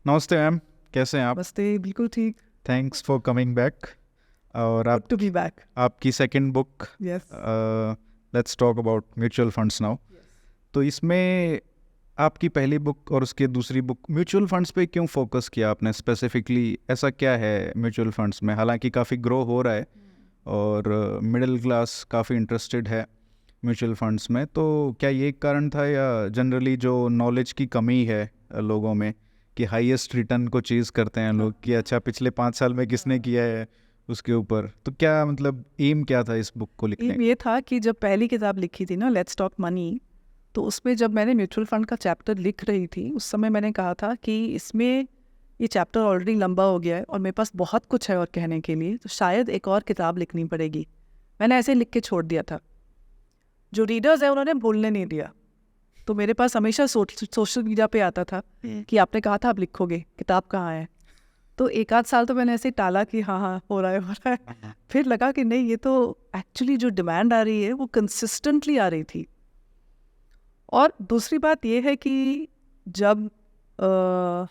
नमस्ते मैम, कैसे हैं आप? नमस्ते, बिल्कुल ठीक। Thanks for coming back. और गुड टू बी बैक। आपकी second book, yes. Let's talk about mutual funds now. तो इसमें आपकी पहली बुक और उसकी दूसरी बुक, म्यूचुअल फंड्स पे क्यों फोकस किया आपने स्पेसिफिकली? ऐसा क्या है म्यूचुअल फंड्स में? हालांकि काफ़ी ग्रो हो रहा है और मिडिल क्लास काफ़ी इंटरेस्टेड है म्यूचुअल फंड्स में, तो क्या ये एक कारण था या जनरली जो नॉलेज की कमी है लोगों में कि हाईएस्ट रिटर्न को चीज़ करते हैं लोग कि अच्छा पिछले 5 साल में किसने किया है उसके ऊपर? तो क्या मतलब एम क्या था इस बुक को लिखने ये था कि जब पहली किताब लिखी थी ना, लेट्स टॉक मनी, तो उसमें जब मैंने म्यूचुअल फंड का चैप्टर लिख रही थी उस समय मैंने कहा था कि इसमें ये चैप्टर ऑलरेडी लंबा हो गया है और मेरे पास बहुत कुछ है और कहने के लिए, तो शायद एक और किताब लिखनी पड़ेगी। मैंने ऐसे लिख के छोड़ दिया था। जो रीडर्स है उन्होंने बोलने नहीं दिया, तो मेरे पास हमेशा सोशल मीडिया पे आता था कि आपने कहा था आप लिखोगे, किताब कहाँ है? तो एक आध साल तो मैंने ऐसे टाला कि हाँ हो रहा है। फिर लगा कि नहीं, ये तो एक्चुअली जो डिमांड आ रही है वो कंसिस्टेंटली आ रही थी। और दूसरी बात ये है कि जब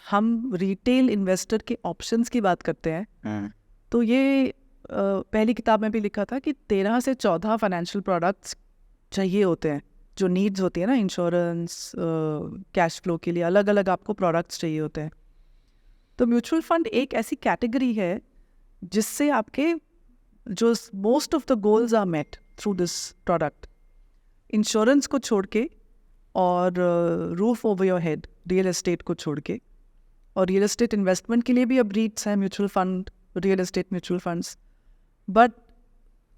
हम रिटेल इन्वेस्टर के ऑप्शंस की बात करते हैं तो ये पहली किताब में भी लिखा था कि 13 से 14 फाइनेंशियल प्रोडक्ट्स चाहिए होते हैं, जो नीड्स होती है ना, इंश्योरेंस, कैश फ्लो के लिए अलग अलग आपको प्रोडक्ट्स चाहिए होते हैं। तो म्यूचुअल फंड एक ऐसी कैटेगरी है जिससे आपके जो most of the goals are met through this product. Insurance को छोड़ के और roof over your head, real estate को छोड़ के, और रियल एस्टेट इन्वेस्टमेंट के लिए भी अब रीट्स हैं, mutual fund, real estate mutual funds. But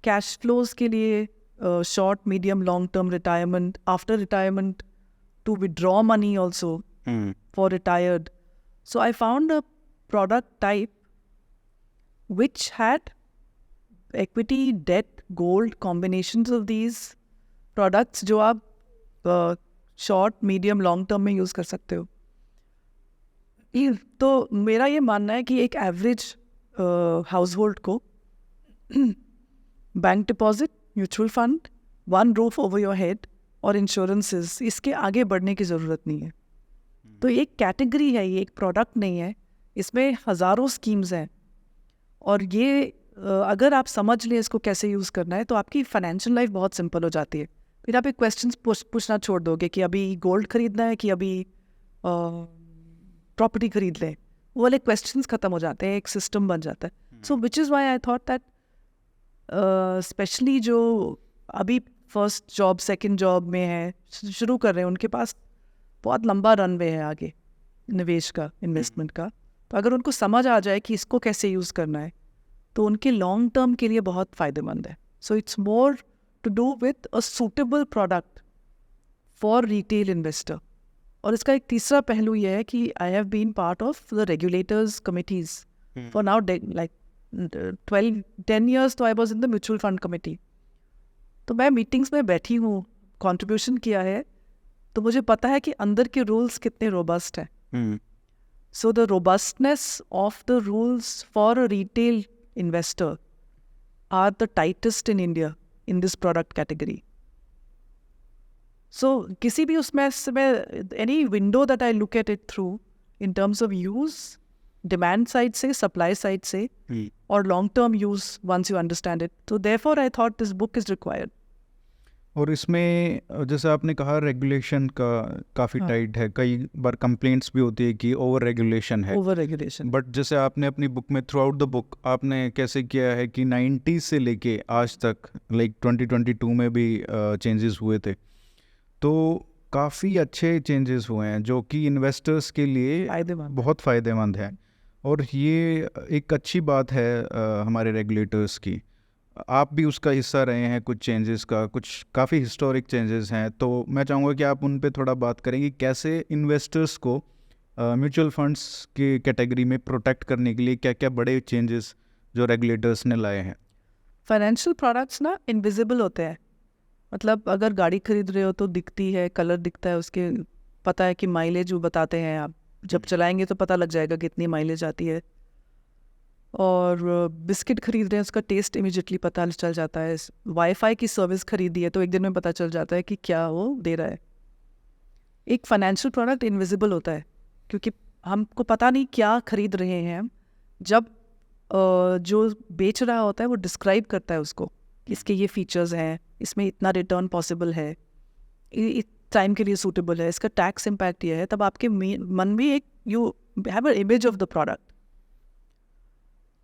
cash flows के लिए short, medium, long term, retirement, after retirement, to withdraw money also for retired. So I found a product type which had equity, debt, gold, combinations of these products जो आप short, medium, long term में use कर सकते हो. तो मेरा ये मानना है कि एक एवरेज हाउस होल्ड को bank deposit, mutual fund, one roof over your head और इंश्योरेंसेस, इसके आगे बढ़ने की ज़रूरत नहीं है. तो ये एक कैटेगरी है, ये एक प्रोडक्ट नहीं है. इसमें हज़ारों स्कीम्स हैं और ये अगर आप समझ लें इसको कैसे यूज़ करना है तो आपकी फाइनेंशियल लाइफ बहुत सिंपल हो जाती है. फिर आप एक क्वेश्चन पूछना छोड़ दोगे कि अभी गोल्ड खरीदना है कि अभी प्रॉपर्टी खरीद लें. वो वाले क्वेश्चंस ख़त्म हो जाते हैं, एक सिस्टम बन जाता है. So which is why I thought that specially जो अभी फर्स्ट जॉब, सेकेंड जॉब में है, शुरू कर रहे हैं, उनके पास बहुत लंबा रनवे है आगे निवेश का, इन्वेस्टमेंट का. तो अगर उनको समझ आ जाए कि इसको कैसे यूज़ करना है तो उनके लॉन्ग टर्म के लिए बहुत फ़ायदेमंद है. So it's more to do with a suitable product for retail investor. और इसका एक तीसरा पहलू यह है कि I have been part of the regulators committees for now like 10 years. तो I was in the mutual fund committee. तो मैं मीटिंग्स में बैठी हूँ, कॉन्ट्रीब्यूशन किया है, तो मुझे पता है कि अंदर के रूल्स कितने रोबस्ट हैं. So the robustness of the rules for a retail investor are the tightest in India in this product category. So किसी भी उसमें any window that I look at it through in terms of use, demand side से, supply side से, और long term use once you understand it. तो therefore I thought this book is required. और इसमें जैसे आपने कहा रेगुलेशन का काफ़ी टाइट है, कई बार कंप्लेंट्स भी होती है कि ओवर रेगुलेशन है. Over regulation. बट जैसे आपने अपनी बुक में थ्रू आउट द बुक आपने कैसे किया है कि 90s से लेके आज तक, लाइक 2022 में भी चेंजेस हुए थे, तो काफ़ी अच्छे चेंजेस हुए हैं जो कि इन्वेस्टर्स के लिए बहुत फ़ायदेमंद है. और ये एक अच्छी बात है हमारे रेगुलेटर्स की. आप भी उसका हिस्सा रहे हैं कुछ चेंजेस का, कुछ काफ़ी हिस्टोरिक चेंजेस हैं. तो मैं चाहूँगा कि आप उन पे थोड़ा बात करेंगे कैसे इन्वेस्टर्स को म्यूचुअल फंड्स की कैटेगरी में प्रोटेक्ट करने के लिए क्या क्या बड़े चेंजेस जो रेगुलेटर्स ने लाए हैं. फाइनेंशियल प्रोडक्ट्स ना इनविजिबल होते हैं. मतलब अगर गाड़ी खरीद रहे हो तो दिखती है, कलर दिखता है, उसके पता है कि माइलेज वो बताते हैं, आप जब चलाएंगे तो पता लग जाएगा कितनी माइलेज आती है. और बिस्किट खरीद रहे हैं, उसका टेस्ट इमीडिएटली पता चल जाता है. वाईफाई की सर्विस खरीदी है तो एक दिन में पता चल जाता है कि क्या वो दे रहा है. एक फाइनेंशियल प्रोडक्ट इनविजिबल होता है क्योंकि हमको पता नहीं क्या खरीद रहे हैं हम। जब जो बेच रहा होता है वो डिस्क्राइब करता है उसको, इसके ये फीचर्स हैं, इसमें इतना रिटर्न पॉसिबल है, इस टाइम के लिए सूटेबल है, इसका टैक्स इम्पैक्ट ये है, तब आपके मन में एक you have a image of the product.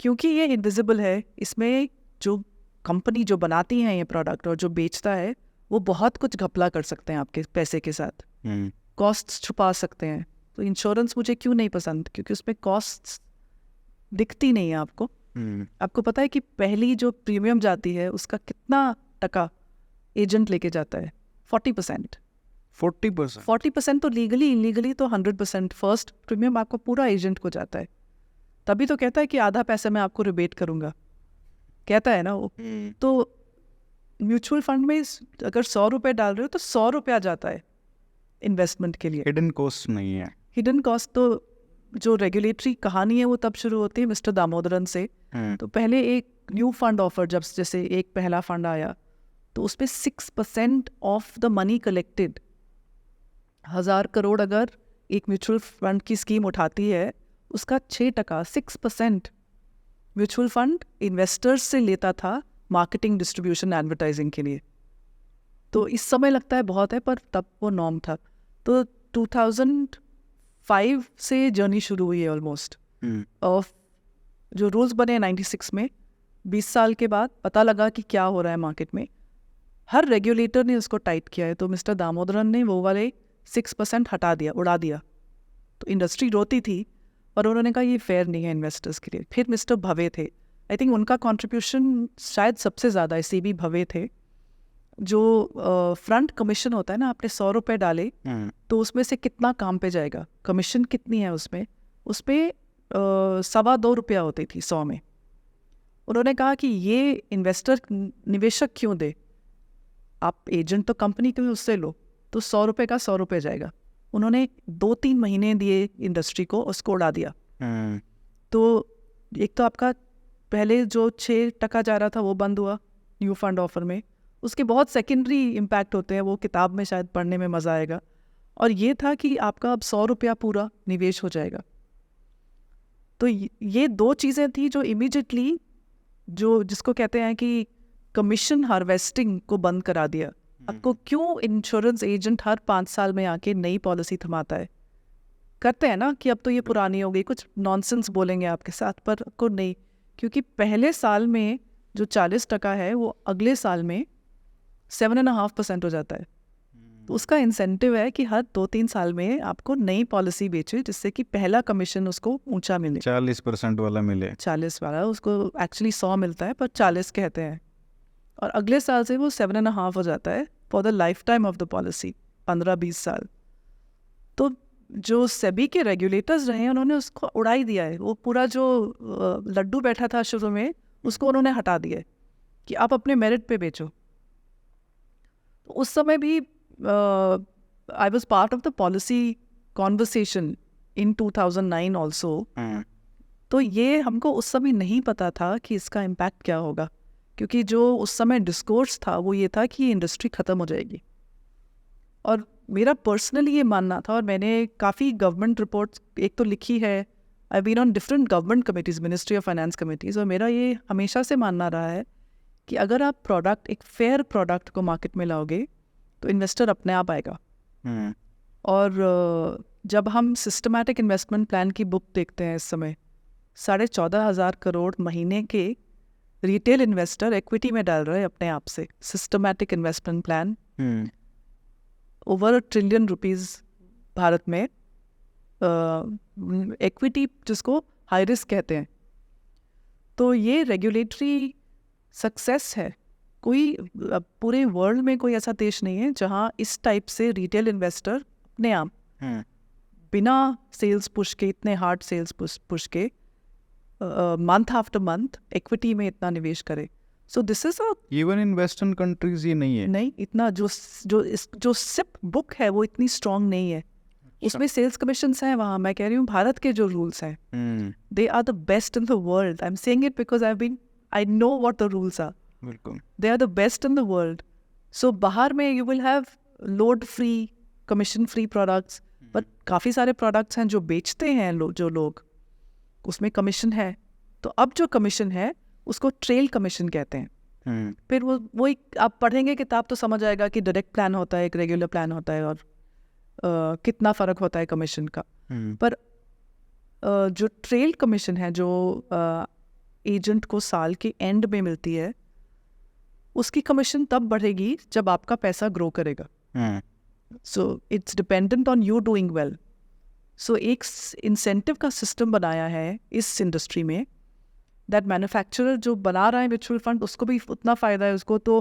क्योंकि ये इनविजिबल है, इसमें जो कंपनी जो बनाती है ये प्रोडक्ट और जो बेचता है वो बहुत कुछ घपला कर सकते हैं आपके पैसे के साथ, कॉस्ट्स छुपा सकते हैं। तो इंश्योरेंस मुझे क्यों नहीं पसंद, क्योंकि उसमें कॉस्ट्स दिखती नहीं है आपको। आपको पता है कि पहली जो प्रीमियम जाती है उसका कितना टका एजेंट लेके जाता है? 40%। 40% तो लीगली, इलीगली तो 100%। फर्स्ट प्रीमियम आपको पूरा एजेंट को जाता है। तभी तो कहता है कि आधा पैसा मैं आपको रिबेट करूंगा, कहता है ना वो। तो म्यूचुअल फंड में अगर 100 रुपये डाल रहे हो तो 100 रुपया जाता है इन्वेस्टमेंट के लिए। हिडन कॉस्ट नहीं है। हिडन कॉस्ट तो जो रेगुलेटरी कहानी है वो तब शुरू होती है मिस्टर दामोदरन से। तो पहले एक न्यू फंड ऑफर, जब जैसे एक पहला फंड आया तो उसमें 6% of the money collected, 1000 crore अगर एक म्यूचुअल फंड की स्कीम उठाती है, उसका 6% 6% म्यूचुअल फंड इन्वेस्टर्स से लेता था मार्केटिंग, डिस्ट्रीब्यूशन, एडवर्टाइजिंग के लिए। तो इस समय लगता है बहुत है, पर तब वो नॉर्म था। तो 2005 से जर्नी शुरू हुई है ऑलमोस्ट। और जो रूल्स बने 96 में, 20 साल के बाद पता लगा कि क्या हो रहा है मार्केट में। हर रेगुलेटर ने उसको टाइट किया है। तो मिस्टर दामोदरन ने वो वाले 6% हटा दिया, उड़ा दिया। तो इंडस्ट्री रोती थी, और उन्होंने कहा ये फेयर नहीं है इन्वेस्टर्स के लिए। फिर मिस्टर भवे थे, आई थिंक उनका कंट्रीब्यूशन शायद सबसे ज़्यादा है, सीबी भवे थे। जो फ्रंट कमीशन होता है ना, आपने 100 रुपये डाले तो उसमें से कितना काम पे जाएगा, कमीशन कितनी है उसमें 2.25 रुपया होती थी 100 में। उन्होंने कहा कि ये इन्वेस्टर, निवेशक क्यों दे, आप एजेंट तो कंपनी के उससे लो, तो 100 रुपये का 100 रुपये जाएगा। उन्होंने 2-3 महीने दिए इंडस्ट्री को, उसको उड़ा दिया। तो एक तो आपका पहले जो 6% जा रहा था वो बंद हुआ न्यू फंड ऑफर में। उसके बहुत सेकेंडरी इम्पैक्ट होते हैं, वो किताब में शायद पढ़ने में मज़ा आएगा। और ये था कि आपका अब 100 रुपया पूरा निवेश हो जाएगा। तो ये 2 चीज़ें थी जो इमीडिएटली, जो जिसको कहते हैं कि कमीशन हार्वेस्टिंग को बंद करा दिया। आपको क्यों इंश्योरेंस एजेंट हर 5 साल में आके नई पॉलिसी थमाता है? करते हैं ना कि अब तो ये पुरानी हो गई, कुछ नॉनसेंस बोलेंगे आपके साथ, पर आपको नहीं, क्योंकि पहले साल में जो 40% है वो अगले साल में 7.5% हो जाता है। तो उसका इंसेंटिव है कि हर 2-3 साल में आपको नई पॉलिसी बेचे, जिससे कि पहला कमीशन उसको ऊंचा मिले, 40% वाला मिले। 40 वाला, उसको एक्चुअली 100 मिलता है पर 40 कहते हैं। और अगले साल से वो 7.5 हो जाता है for the life time of the policy, 15-20 साल। तो जो सेबी के रेगुलेटर्स रहे हैं उन्होंने उसको उड़ा ही दिया है। वो पूरा जो लड्डू बैठा था शुरू में, उसको उन्होंने हटा दिया है कि आप अपने मेरिट पे बेचो। तो उस समय भी I was part of the policy conversation in 2009 also. तो ये हमको उस समय नहीं पता था कि इसका इम्पैक्ट क्या होगा, क्योंकि जो उस समय डिस्कोर्स था वो ये था कि ये इंडस्ट्री ख़त्म हो जाएगी। और मेरा पर्सनली ये मानना था, और मैंने काफ़ी गवर्नमेंट रिपोर्ट्स एक तो लिखी है, I been on different government committees, ministry of finance committees, और मेरा ये हमेशा से मानना रहा है कि अगर आप प्रोडक्ट, एक फेयर प्रोडक्ट को मार्केट में लाओगे तो इन्वेस्टर अपने आप आएगा। और जब हम सिस्टमैटिक इन्वेस्टमेंट प्लान की बुक देखते हैं इस समय, 14,500 करोड़ महीने के रिटेल इन्वेस्टर इक्विटी में डाल रहे हैं अपने आप से। Systematic investment plan, over $1 trillion Bharat में इक्विटी, जिसको हाई रिस्क कहते हैं। तो ये रेगुलेटरी सक्सेस है। कोई पूरे वर्ल्ड में कोई ऐसा देश नहीं है जहां इस टाइप से रिटेल इन्वेस्टर अपने आप बिना सेल्स पुश के, इतने हार्ड सेल्स पुश के, मंथ आफ्टर मंथ इक्विटी में इतना निवेश करे। So this is a, even in western countries ये नहीं है। नहीं, इतना जो सिप बुक है वो इतनी स्ट्रांग नहीं है। उसमें सेल्स कमीशंस हैं वहाँ। मैं कह रही हूँ भारत के जो रूल्स हैं, they are the best in the world. I am saying it because I know what the rules are. बिल्कुल, they are the best in the world. So बाहर में you will have load free, commission free products, पर काफ़ी सारे products हैं जो बेचते हैं जो लोग, उसमें कमीशन है। तो अब जो कमीशन है उसको ट्रेल कमीशन कहते हैं। फिर वो एक आप पढ़ेंगे किताब तो समझ आएगा कि डायरेक्ट प्लान होता है, एक रेगुलर प्लान होता है, और कितना फ़र्क होता है कमीशन का। पर जो ट्रेल कमीशन है जो एजेंट को साल के एंड में मिलती है, उसकी कमीशन तब बढ़ेगी जब आपका पैसा ग्रो करेगा। So it's dependent on you doing well. So एक इंसेंटिव का सिस्टम बनाया है इस इंडस्ट्री में, दैट मैन्युफैक्चरर जो बना रहा है म्यूचुअल फंड, उसको भी उतना फ़ायदा है, उसको तो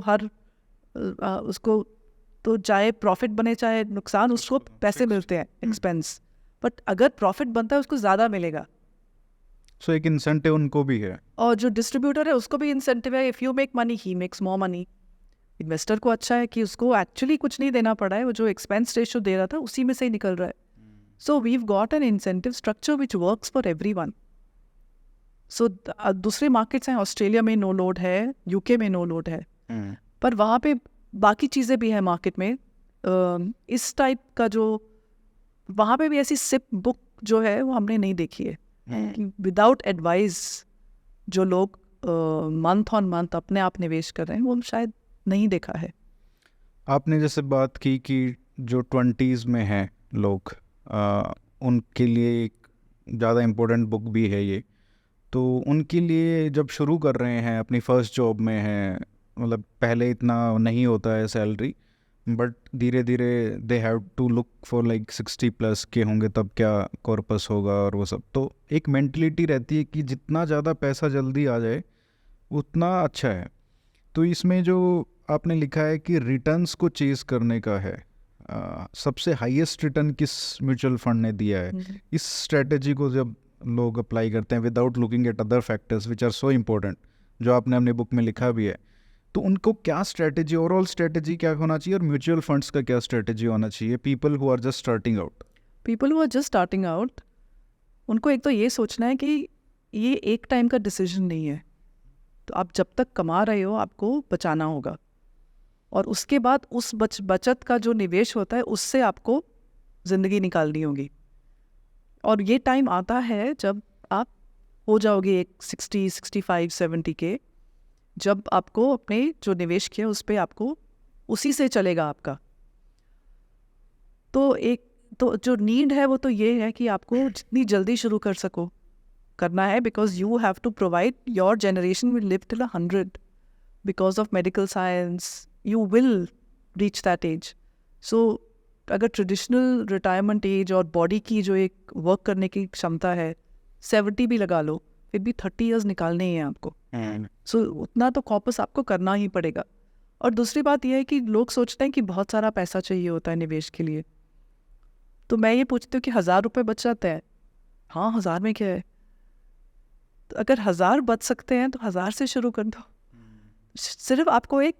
उसको तो चाहे प्रॉफिट बने चाहे नुकसान, उसको पैसे मिलते हैं एक्सपेंस, बट अगर प्रॉफिट बनता है उसको ज़्यादा मिलेगा। सो एक इंसेंटिव उनको भी है। और जो डिस्ट्रीब्यूटर है उसको भी इंसेंटिव है, if you make money he makes more money. Investor को अच्छा है कि उसको एक्चुअली कुछ नहीं देना पड़ा है, वो जो एक्सपेंस रेशियो दे रहा था उसी में से ही निकल रहा है। So we've got an incentive structure which works for everyone. So दूसरे मार्केट्स हैं, ऑस्ट्रेलिया में नो लोड है, यूके में नो लोड है, पर वहाँ पे बाकी चीज़ें भी हैं मार्केट में। इस टाइप का जो वहाँ पे भी ऐसी सिप बुक जो है वो हमने नहीं देखी है कि विदाउट एडवाइस जो लोग मंथ ऑन मंथ अपने आप निवेश कर रहे हैं, वो शायद नहीं देखा है। आपने जैसे बात की कि जो 20s में हैं लोग, उनके लिए एक ज़्यादा इम्पोर्टेंट बुक भी है ये। तो उनके लिए जब शुरू कर रहे हैं, अपनी फर्स्ट जॉब में हैं, मतलब पहले इतना नहीं होता है सैलरी, बट धीरे धीरे they have to look for like 60+ के होंगे तब क्या कॉर्पस होगा और वो सब। तो एक मेंटलिटी रहती है कि जितना ज़्यादा पैसा जल्दी आ जाए उतना अच्छा है। तो इसमें जो आपने लिखा है कि रिटर्न्स को चेज़ करने का है, सबसे हाईएस्ट रिटर्न किस म्यूचुअल फंड ने दिया है, इस स्ट्रेटेजी को जब लोग अप्लाई करते हैं without looking at other factors which are so important, जो आपने अपनी बुक में लिखा भी है, तो उनको क्या स्ट्रेटेजी, ओवरऑल स्ट्रेटेजी क्या होना चाहिए, और म्यूचुअल फंड्स का क्या स्ट्रेटेजी होना चाहिए people who are just starting out? People who are just starting out, उनको एक तो ये सोचना है कि ये एक टाइम का डिसीजन नहीं है। तो आप जब तक कमा रहे हो आपको बचाना होगा, और उसके बाद उस बचत का जो निवेश होता है उससे आपको ज़िंदगी निकालनी होगी। और ये टाइम आता है जब आप हो जाओगे एक 60, 65, 70 के, जब आपको अपने जो निवेश किया उस पर आपको उसी से चलेगा आपका। तो जो नीड है वो तो ये है कि आपको जितनी जल्दी शुरू कर सको करना है, because you have to provide your generation will live till 100 because of medical science, you will reach that age. So अगर ट्रेडिशनल रिटायरमेंट एज और बॉडी की जो एक वर्क करने की क्षमता है 70 भी लगा लो, फिर भी 30 ईयर्स निकालने ही हैं आपको। सो उतना तो कॉर्पस आपको करना ही पड़ेगा। और दूसरी बात यह है कि लोग सोचते हैं कि बहुत सारा पैसा चाहिए होता है निवेश के लिए। तो मैं ये पूछती हूँ कि 1000 रुपये बच जाते हैं? हाँ, 1000 में क्या है? तो अगर 1000 बच सकते हैं तो 1000 से शुरू कर दो। सिर्फ आपको एक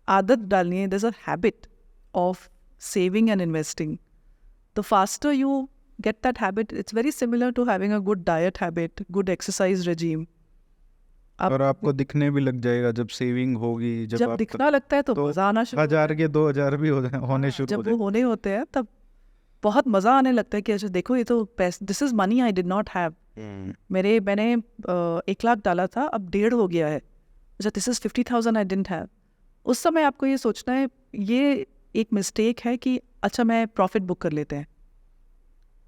आदत डालनी है, there's a habit of saving and investing. The faster you get that habit, it's very similar to having a good diet habit, good exercise regime. और आपको दिखने भी लग जाएगा जब सेविंग होगी, जब दिखना लगता है तो मजा आना शुरू 1000 के 2000 भी होने शुरू जब वो होने होते हैं तब बहुत मजा आने लगता है कि अच्छा देखो ये तो पैसा, this is money I did not have. मैंने 1 लाख डाला था, अब 1.5 हो गया है। अच्छा, this is 50,000 I didn't have. उस समय आपको ये सोचना है, ये एक मिस्टेक है कि अच्छा मैं प्रॉफिट बुक कर लेते हैं।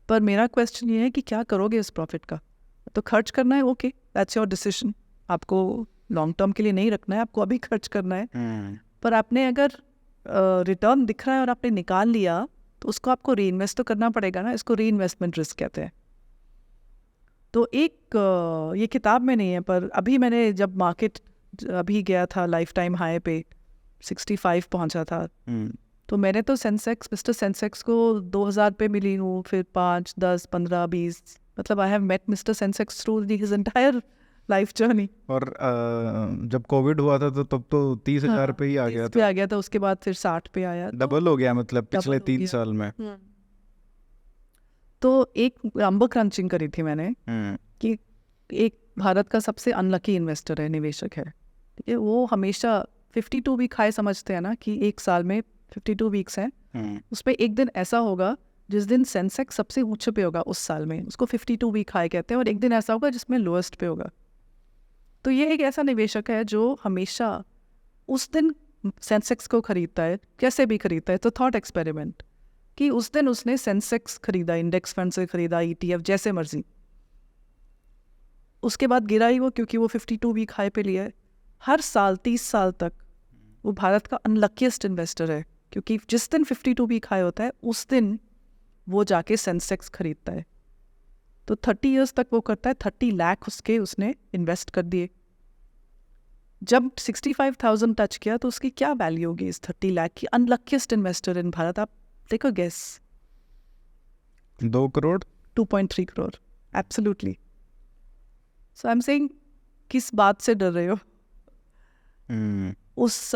पर मेरा क्वेश्चन ये है कि क्या करोगे इस प्रॉफिट का? तो खर्च करना है, ओके, दैट्स योर डिसीजन। आपको लॉन्ग टर्म के लिए नहीं रखना है, आपको अभी खर्च करना है। पर आपने अगर रिटर्न दिख रहा है और आपने निकाल लिया तो उसको आपको री इन्वेस्ट तो करना पड़ेगा ना। इसको री इन्वेस्टमेंट रिस्क कहते हैं। तो एक ये किताब में नहीं है, पर अभी मैंने जब मार्केट अभी गया था लाइफ टाइम हाई पे 65 पहुंचा था, तो मैंने तो मिस्टर सेंसेक्स को 2000 पे मिली हूँ, फिर 5, 10, 15, 20, मतलब I have met mister Sensex through his entire life journey. और जब कोविड हुआ था तो तब तो 30,000 पे ही आ गया था। आ गया था, उसके बाद फिर 60 पे आया, डबल हो गया मतलब पिछले 3 साल में। तो एक नंबर क्रंचिंग करी थी मैंने कि एक भारत का सबसे अनलकी इन्वेस्टर है, निवेशक है, ठीक है, वो हमेशा 52 वीक हाई समझते हैं ना, कि एक साल में 52 वीक्स हैं, उसमें एक दिन ऐसा होगा जिस दिन सेंसेक्स सबसे ऊंचे पे होगा उस साल में, उसको 52 वीक हाई कहते हैं, और एक दिन ऐसा होगा जिसमें लोएस्ट पे होगा। तो ये एक ऐसा निवेशक है जो हमेशा उस दिन सेंसेक्स को खरीदता है, कैसे भी खरीदता है। तो थॉट एक्सपेरिमेंट कि उस दिन उसने सेंसेक्स खरीदा, इंडेक्स फंड से खरीदा, ETF, जैसे मर्जी। उसके बाद गिरा ही वो, क्योंकि वो 52 वीक हाई पे लिया है। हर साल 30 साल तक वो भारत का अनलकीस्ट इन्वेस्टर है, क्योंकि जिस दिन 52 वीक हाई होता है उस दिन वो जाके सेंसेक्स खरीदता है। तो 30 इयर्स तक वो करता है, 30 लाख उसने इन्वेस्ट कर दिए। जब 65,000 टच किया तो उसकी क्या वैल्यू होगी इस 30 लाख की? अनलकीस्ट इन्वेस्टर इन भारत, आप take a guess. 2 crore 2.3 crore, absolutely. So I am saying, किस बात से डर रहे हो?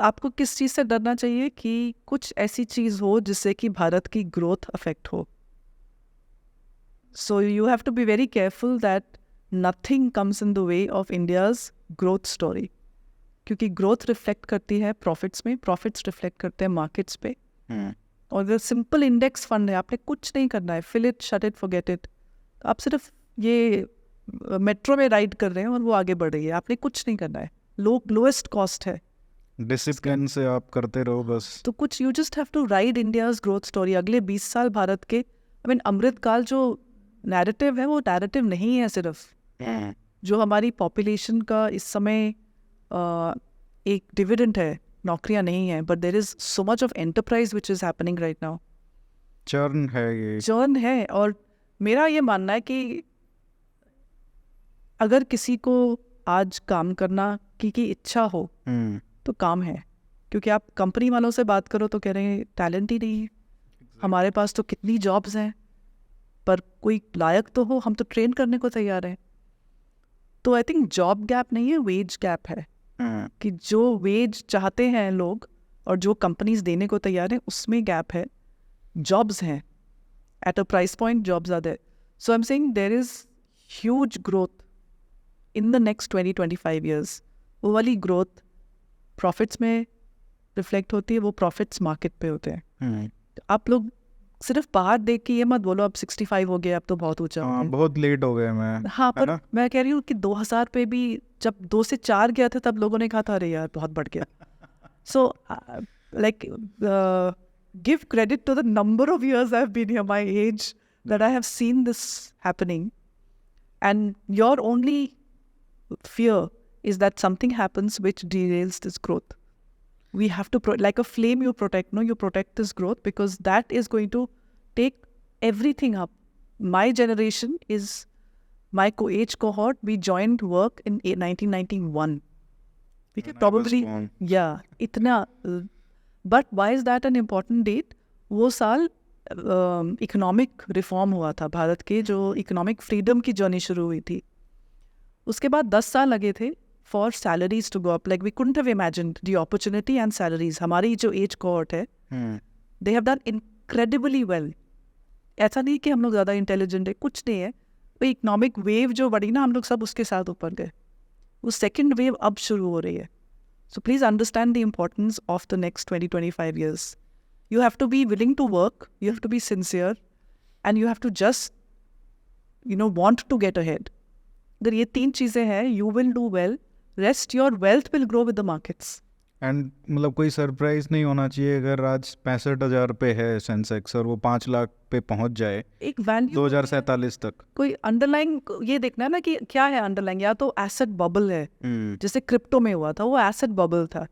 आपको किस चीज़ से डरना चाहिए कि कुछ ऐसी चीज़ हो जिससे कि भारत की ग्रोथ अफेक्ट हो। So you have to be very careful that nothing comes in the way of India's growth story, क्योंकि ग्रोथ रिफ्लेक्ट करती है प्रॉफिट्स में, प्रॉफिट्स रिफ्लेक्ट करते हैं मार्केट्स पे। और अगर सिंपल इंडेक्स फंड है, आपने कुछ नहीं करना है, fill it, shut it, forget it. आप सिर्फ ये मेट्रो में राइड कर रहे हैं और वो आगे बढ़ रही है, आपने कुछ नहीं करना है, लोएस्ट कॉस्ट है, डिसिप्लिन से आप करते रहो बस। तो कुछ you just have to ride India's growth story. अगले 20 साल भारत के, आई मीन अमृत काल जो नैरेटिव है वो नैरेटिव नहीं है सिर्फ। जो हमारी पॉपुलेशन का इस समय एक डिविडेंड है, नौकरियां नहीं है, but there is so much of enterprise which is happening right now. Churn है, ये चर्न है। और मेरा ये मानना है कि अगर किसी को आज काम करना की इच्छा हो तो काम है, क्योंकि आप कंपनी वालों से बात करो तो कह रहे हैं टैलेंट ही नहीं है, हमारे पास तो कितनी जॉब्स हैं, पर कोई लायक तो हो, हम तो ट्रेन करने को तैयार हैं। तो आई थिंक जॉब गैप नहीं है, वेज गैप है, कि जो वेज चाहते हैं लोग और जो कंपनीज देने को तैयार हैं उसमें गैप है। जॉब्स हैं at a price point, jobs are there. So I am saying there is huge growth in the next 20-25 years. वो वाली ग्रोथ प्रॉफिट्स में रिफ्लेक्ट होती है, वो प्रॉफिट्स मार्केट पे होते हैं। तो आप लोग सिर्फ बाहर देख के ये मत बोलो अब 65 हो गया, अब तो बहुत ऊंचा हो गया। बहुत लेट हो गए मैं। हाँ, पर मैं कह रही हूँ कि 2000 पे भी जब 2 से 4 गया था तब लोगों ने कहा था अरे यार बहुत बढ़ गया। So like give credit to the number of years I have been here, my age, that I have seen this happening, and your only fear is that something happens which derails this growth. We have to like a flame you protect, no, you protect this growth, because that is going to take everything up. My generation is my age cohort, we joined work in 1991. We could probably itna, but why is that an important date? वो साल economic reform हुआ था भारत के, जो economic freedom की journey शुरू हुई थी। उसके बाद 10 साल लगे थे for salaries to go up. Like we couldn't have imagined the opportunity and salaries. हमारी जो एज कोहॉर्ट है, they have done incredibly well. ऐसा नहीं कि हम लोग ज़्यादा इंटेलिजेंट है, कुछ नहीं है। वो इकोनॉमिक वेव जो बढ़ी ना, हम लोग सब उसके साथ ऊपर गए। वो सेकेंड वेव अब शुरू हो रही है। So please understand the importance of the next 20-25 years. You have to be willing to work, you have to be sincere, and you have to just want to get ahead. अगर ये 3 चीज़ें हैं, you will do well, rest your wealth will grow with the markets. And मतलब कोई surprise नहीं होना चाहिए अगर आज 65,000 पे है सेंसेक्स और वो 5 लाख पे पहुंच जाए एक वैल्यू 2047 तक। कोई अंडरलाइंग ये देखना है ना कि क्या है अंडरलाइंग। या तो एसेट बबल है, जैसे क्रिप्टो में हुआ था, वो एसेट बबल था।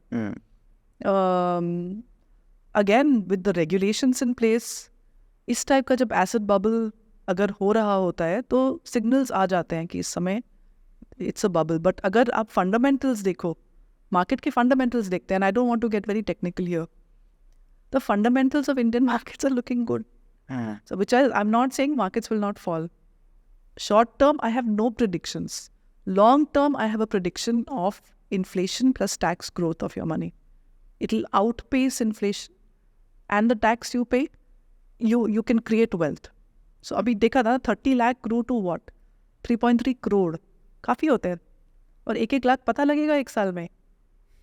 Again with the regulations in place, इस टाइप का जब एसेट बबल अगर हो रहा होता है तो सिग्नल्स आ जाते हैं कि इस समय इट्स अ बबल। बट अगर आप फंडामेंटल्स देखो, मार्केट के फंडामेंटल्स देखते हैं, and I don't want to get very technical here, the fundamentals of Indian markets are looking good. So which I am not saying markets will not fall. Short term I have no predictions, long term I have a prediction of inflation plus tax growth of your money. It will outpace inflation and the tax you pay, you can create wealth. So अभी देखा था 30 lakh grow to what 3.3 crore, काफ़ी होते हैं। और 1-1 लाख पता लगेगा एक साल में?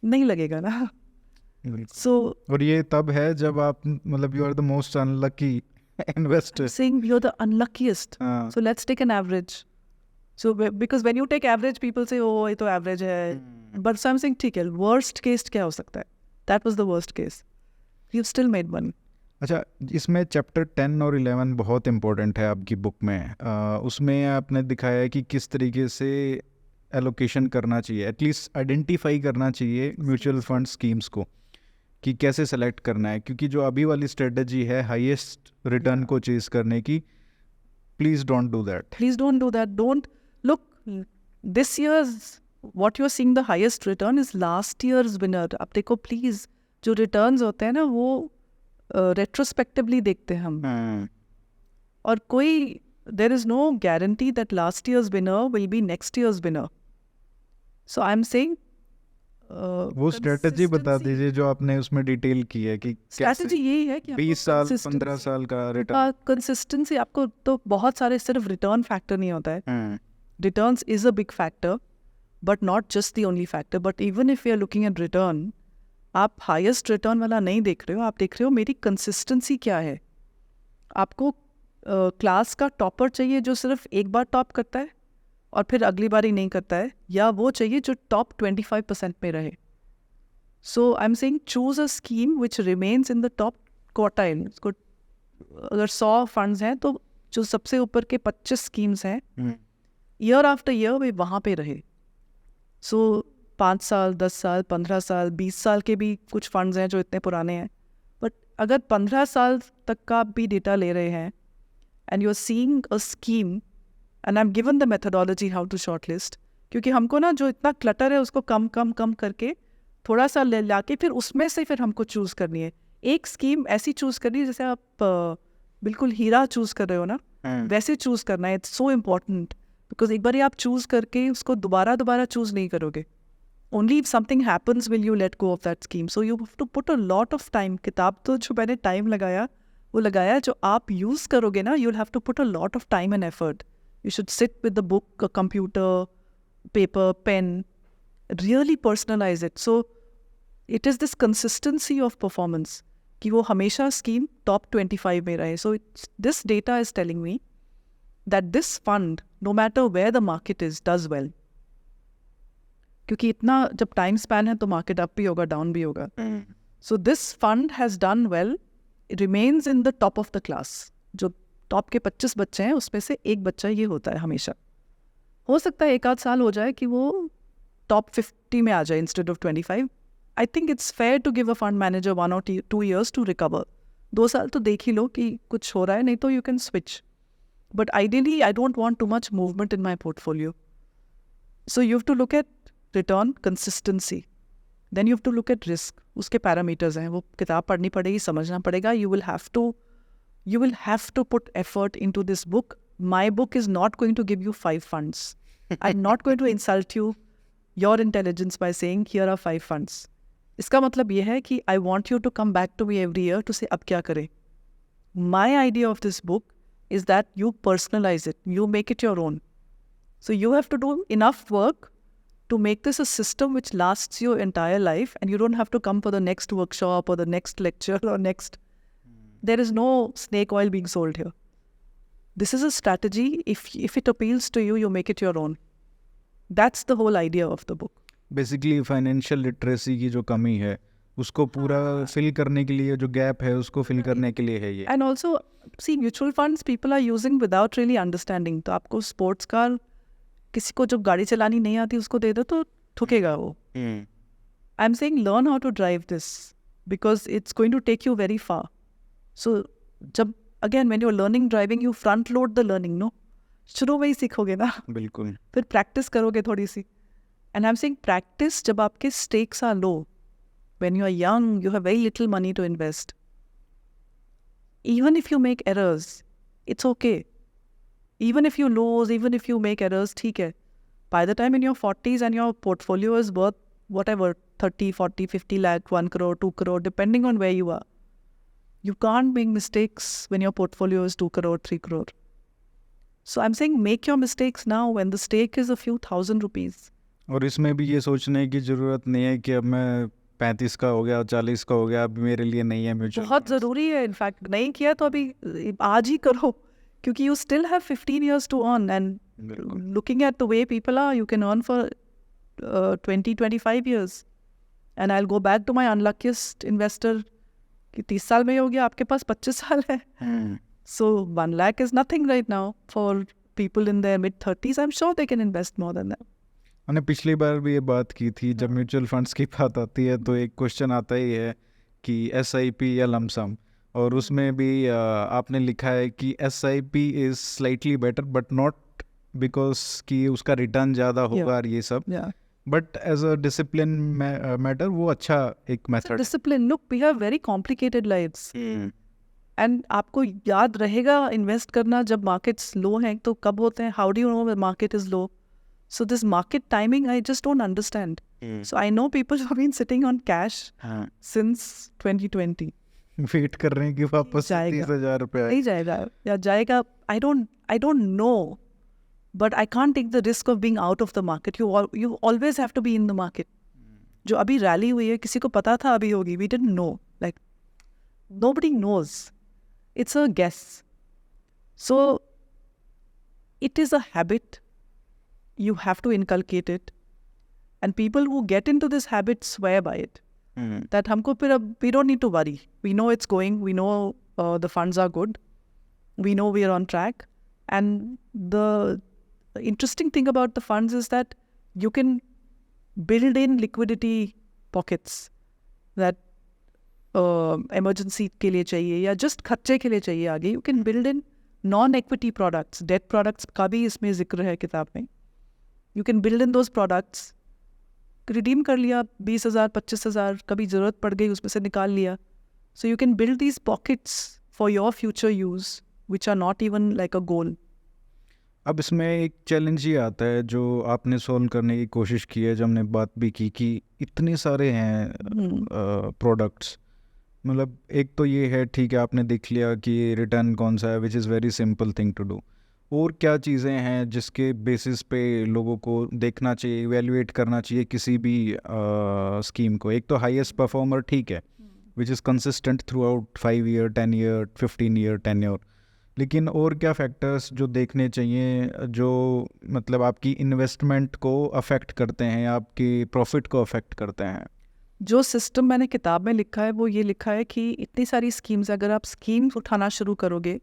नहीं लगेगा ना। सो और ये तब है जब आप मतलब you are the most unlucky investor. saying you're the unluckiest. हाँ. So let's take an average. So because when you take average, people say, oh, ये तो average है. But so I'm saying, ठीक है, worst case क्या हो सकता है? That was the worst case. You've still made money. अच्छा, इसमें चैप्टर 10 और 11 बहुत इम्पोर्टेंट है आपकी बुक में. उसमें आपने दिखाया है कि किस तरीके से एलोकेशन करना चाहिए, एटलीस्ट आइडेंटिफाई करना चाहिए म्यूचुअल फंड स्कीम्स को, कि कैसे सेलेक्ट करना है. क्योंकि जो अभी वाली स्ट्रेटजी है हाईएस्ट रिटर्न को चेज करने की, please don't do that. Please don't do that. Don't look. This year's what you're seeing the highest return is last year's winner. अब देखो please, जो returns होते हैं ना वो retrospectively देखते हैं हम. और कोई there is no guarantee that last year's winner will be next year's winner. So I'm saying वो स्ट्रेटजी बता दीजिए जो आपने उसमें डिटेल की है कि स्ट्रेटजी यही है कि 20 साल 15 साल का रिटर्न. कंसिस्टेंसी. आपको तो बहुत सारे सिर्फ रिटर्न फैक्टर नहीं होता है. Returns is a big factor but not just the only factor. But even if you are looking at return, आप हाईएस्ट रिटर्न वाला नहीं देख रहे हो, आप देख रहे हो मेरी कंसिस्टेंसी क्या है. आपको क्लास का टॉपर चाहिए जो सिर्फ एक बार टॉप करता है और फिर अगली बार ही नहीं करता है, या वो चाहिए जो टॉप 25% में रहे. So I am saying choose a scheme which remains in the top quartile. अगर 100 फंड्स हैं तो जो सबसे ऊपर के 25 स्कीम्स हैं, ईयर आफ्टर ईयर वे वहाँ पे रहे. सो 5 साल 10 साल 15 साल 20 साल के भी कुछ फंड्स हैं जो इतने पुराने हैं. बट अगर 15 साल तक का आप भी डेटा ले रहे हैं and you are seeing a scheme, and I am given the methodology how to short list. क्योंकि हमको ना जो इतना क्लटर है उसको कम कम कम करके थोड़ा सा ले ला के फिर उसमें से फिर हमको चूज़ करनी है. एक स्कीम ऐसी चूज़ करनी है जैसे आप बिल्कुल हीरा चूज़ कर रहे हो ना, वैसे चूज़ करना है. इट्स सो इम्पॉर्टेंट बिकॉज एक बार आप चूज़ करके उसको दोबारा चूज़ नहीं करोगे. Only if something happens will you let go of that scheme. So you have to put a lot of time. किताब तो जो मैंने टाइम लगाया वो लगाया, जो आप यूज़ करोगे ना you will have to put a lot of time and effort. You should sit with the book, a computer, paper, pen, really personalize it. So it is this consistency of performance कि वो हमेशा scheme top 25 में रहे. So this data is telling me that this fund, no matter where the market is, does well. क्योंकि इतना जब time span है तो मार्केट अप भी होगा डाउन भी होगा. So this fund has done well. It remains in the top of the class. जो टॉप के 25 बच्चे हैं उसमें से एक बच्चा ये होता है हमेशा. हो सकता है एक आध साल हो जाए कि वो टॉप 50 में आ जाए instead of 25. I think it's fair to give a fund manager 1 or 2 years to recover. 2 साल तो देख ही लो कि कुछ हो रहा है, नहीं तो you can switch. But ideally I don't want too much movement in my portfolio. So you have to look at return, consistency, then you have to look at risk. उसके पैरामीटर्स हैं, वो किताब पढ़नी पड़ेगी, समझना पड़ेगा. You will have to put effort into this book. My book is not going to give you 5 funds. I'm not going to insult your intelligence by saying here are 5 funds. इसका मतलब ये है कि I want you to come back to me every year to say अब क्या करें. My idea of this book is that you personalize it. You make it your own. So you have to do enough work to make this a system which lasts your entire life, and you don't have to come for the next workshop or the next lecture or next. There is no snake oil being sold here. This is a strategy. If it appeals to you, you make it your own. That's the whole idea of the book. Basically, financial literacy की जो कमी है उसको पूरा fill करने के लिए, जो गैप है उसको फिल करने के लिए है ये. And also, see, mutual funds people are using without really understanding. तो आपको स्पोर्ट्स कार, किसी को जो गाड़ी चलानी नहीं आती उसको दे दो तो ठुकेगा वो. I'm saying learn how to drive this because it's going to take you very far. So जब again when you're learning driving, you front load the learning, no? शुरू में ही सीखोगे ना, बिल्कुल. फिर प्रैक्टिस करोगे थोड़ी सी. And I'm saying practice जब आपके stakes are low, when you are young, you have very little money to invest. Even if you make errors, it's okay. Even if you lose, even if you make errors, ठीक है. By the time in your 40s and your portfolio is worth whatever, 30, 40, 50 lakh, 1 crore, 2 crore, depending on where you are. You can't make mistakes when your portfolio is 2 crore, 3 crore. So I'm saying make your mistakes now when the stake is a few thousand rupees. और इसमें भी ये सोचने की ज़रूरत नहीं है कि अब मैं 35 का हो गया, 40 का हो गया, अब मेरे लिए नहीं है म्यूचुअल बहुत ज़रूरी है, इनफैक्ट नहीं किया तो अभी आज ही करो, क्योंकि you still have 15 years to earn, and looking at the way people are, you can earn for 20-25 years. And I'll go back to my unluckiest investor कि 30 साल में ही हो गया, आपके पास 25 साल है. So 1 lakh is nothing right now for people in their mid-30s. I'm sure they can invest more than that. मैंने पिछली बार भी ये बात की थी, जब म्यूचुअल फंड्स की बात आती है तो एक क्वेश्चन आता ही है कि SIP या लमसम, और उसमें भी आपने लिखा है कि SIP is slightly better but not because कि उसका रिटर्न ज़्यादा होगा और ये सब, but as a discipline matter वो अच्छा एक method. Discipline, look we have very complicated lives, and आपको याद रहेगा इन्वेस्ट करना जब मार्केट्स लो हैं तो कब होते हैं. How do you know market is low? So this market timing, I just don't understand. So I know people who have been sitting on cash since 2020. Wait कर रहे हैं कि वापस 30,000 रुपये नहीं जाएगा या जाएगा. I don't know, but I can't take the risk of being out of the market. You always have to be in the market. जो अभी रैली हुई है, किसी को पता था अभी होगी? We didn't know. Like nobody knows. It's a guess. So it is a habit. You have to inculcate it, and people who get into this habit swear by it. That हमको फिर अब we don't need to worry. We know it's going. We know the funds are good. We know we are on track. And the interesting thing about the funds is that you can build in liquidity pockets that emergency के लिए चाहिए या just खर्चे के लिए चाहिए आगे. You can build in non-equity products, debt products का भी इसमें जिक्र है किताब में. You can build in those products. Redeem कर लिया 20,000 25,000, कभी ज़रूरत पड़ गई उसमें से निकाल लिया. So you can build these pockets for your future use which are not even like a goal. अब इसमें एक चैलेंज ही आता है जो आपने सॉल्व करने की कोशिश की है, जो हमने बात भी की कि इतने सारे हैं प्रोडक्ट्स. मतलब एक तो ये है, ठीक है आपने देख लिया कि रिटर्न कौन सा है, which is very simple thing to do. और क्या चीज़ें हैं जिसके बेसिस पे लोगों को देखना चाहिए, इवेल्युएट करना चाहिए किसी भी स्कीम को? एक तो हाईएस्ट परफॉर्मर, ठीक है, which is consistent through out 5 year 10 year 15 year tenure, लेकिन और क्या फैक्टर्स जो देखने चाहिए जो मतलब आपकी इन्वेस्टमेंट को अफेक्ट करते हैं, आपकी प्रॉफिट को अफेक्ट करते हैं? जो सिस्टम मैंने किताब में लिखा है वो ये लिखा है कि इतनी सारी स्कीम्स, अगर आप स्कीम्स उठाना शुरू करोगे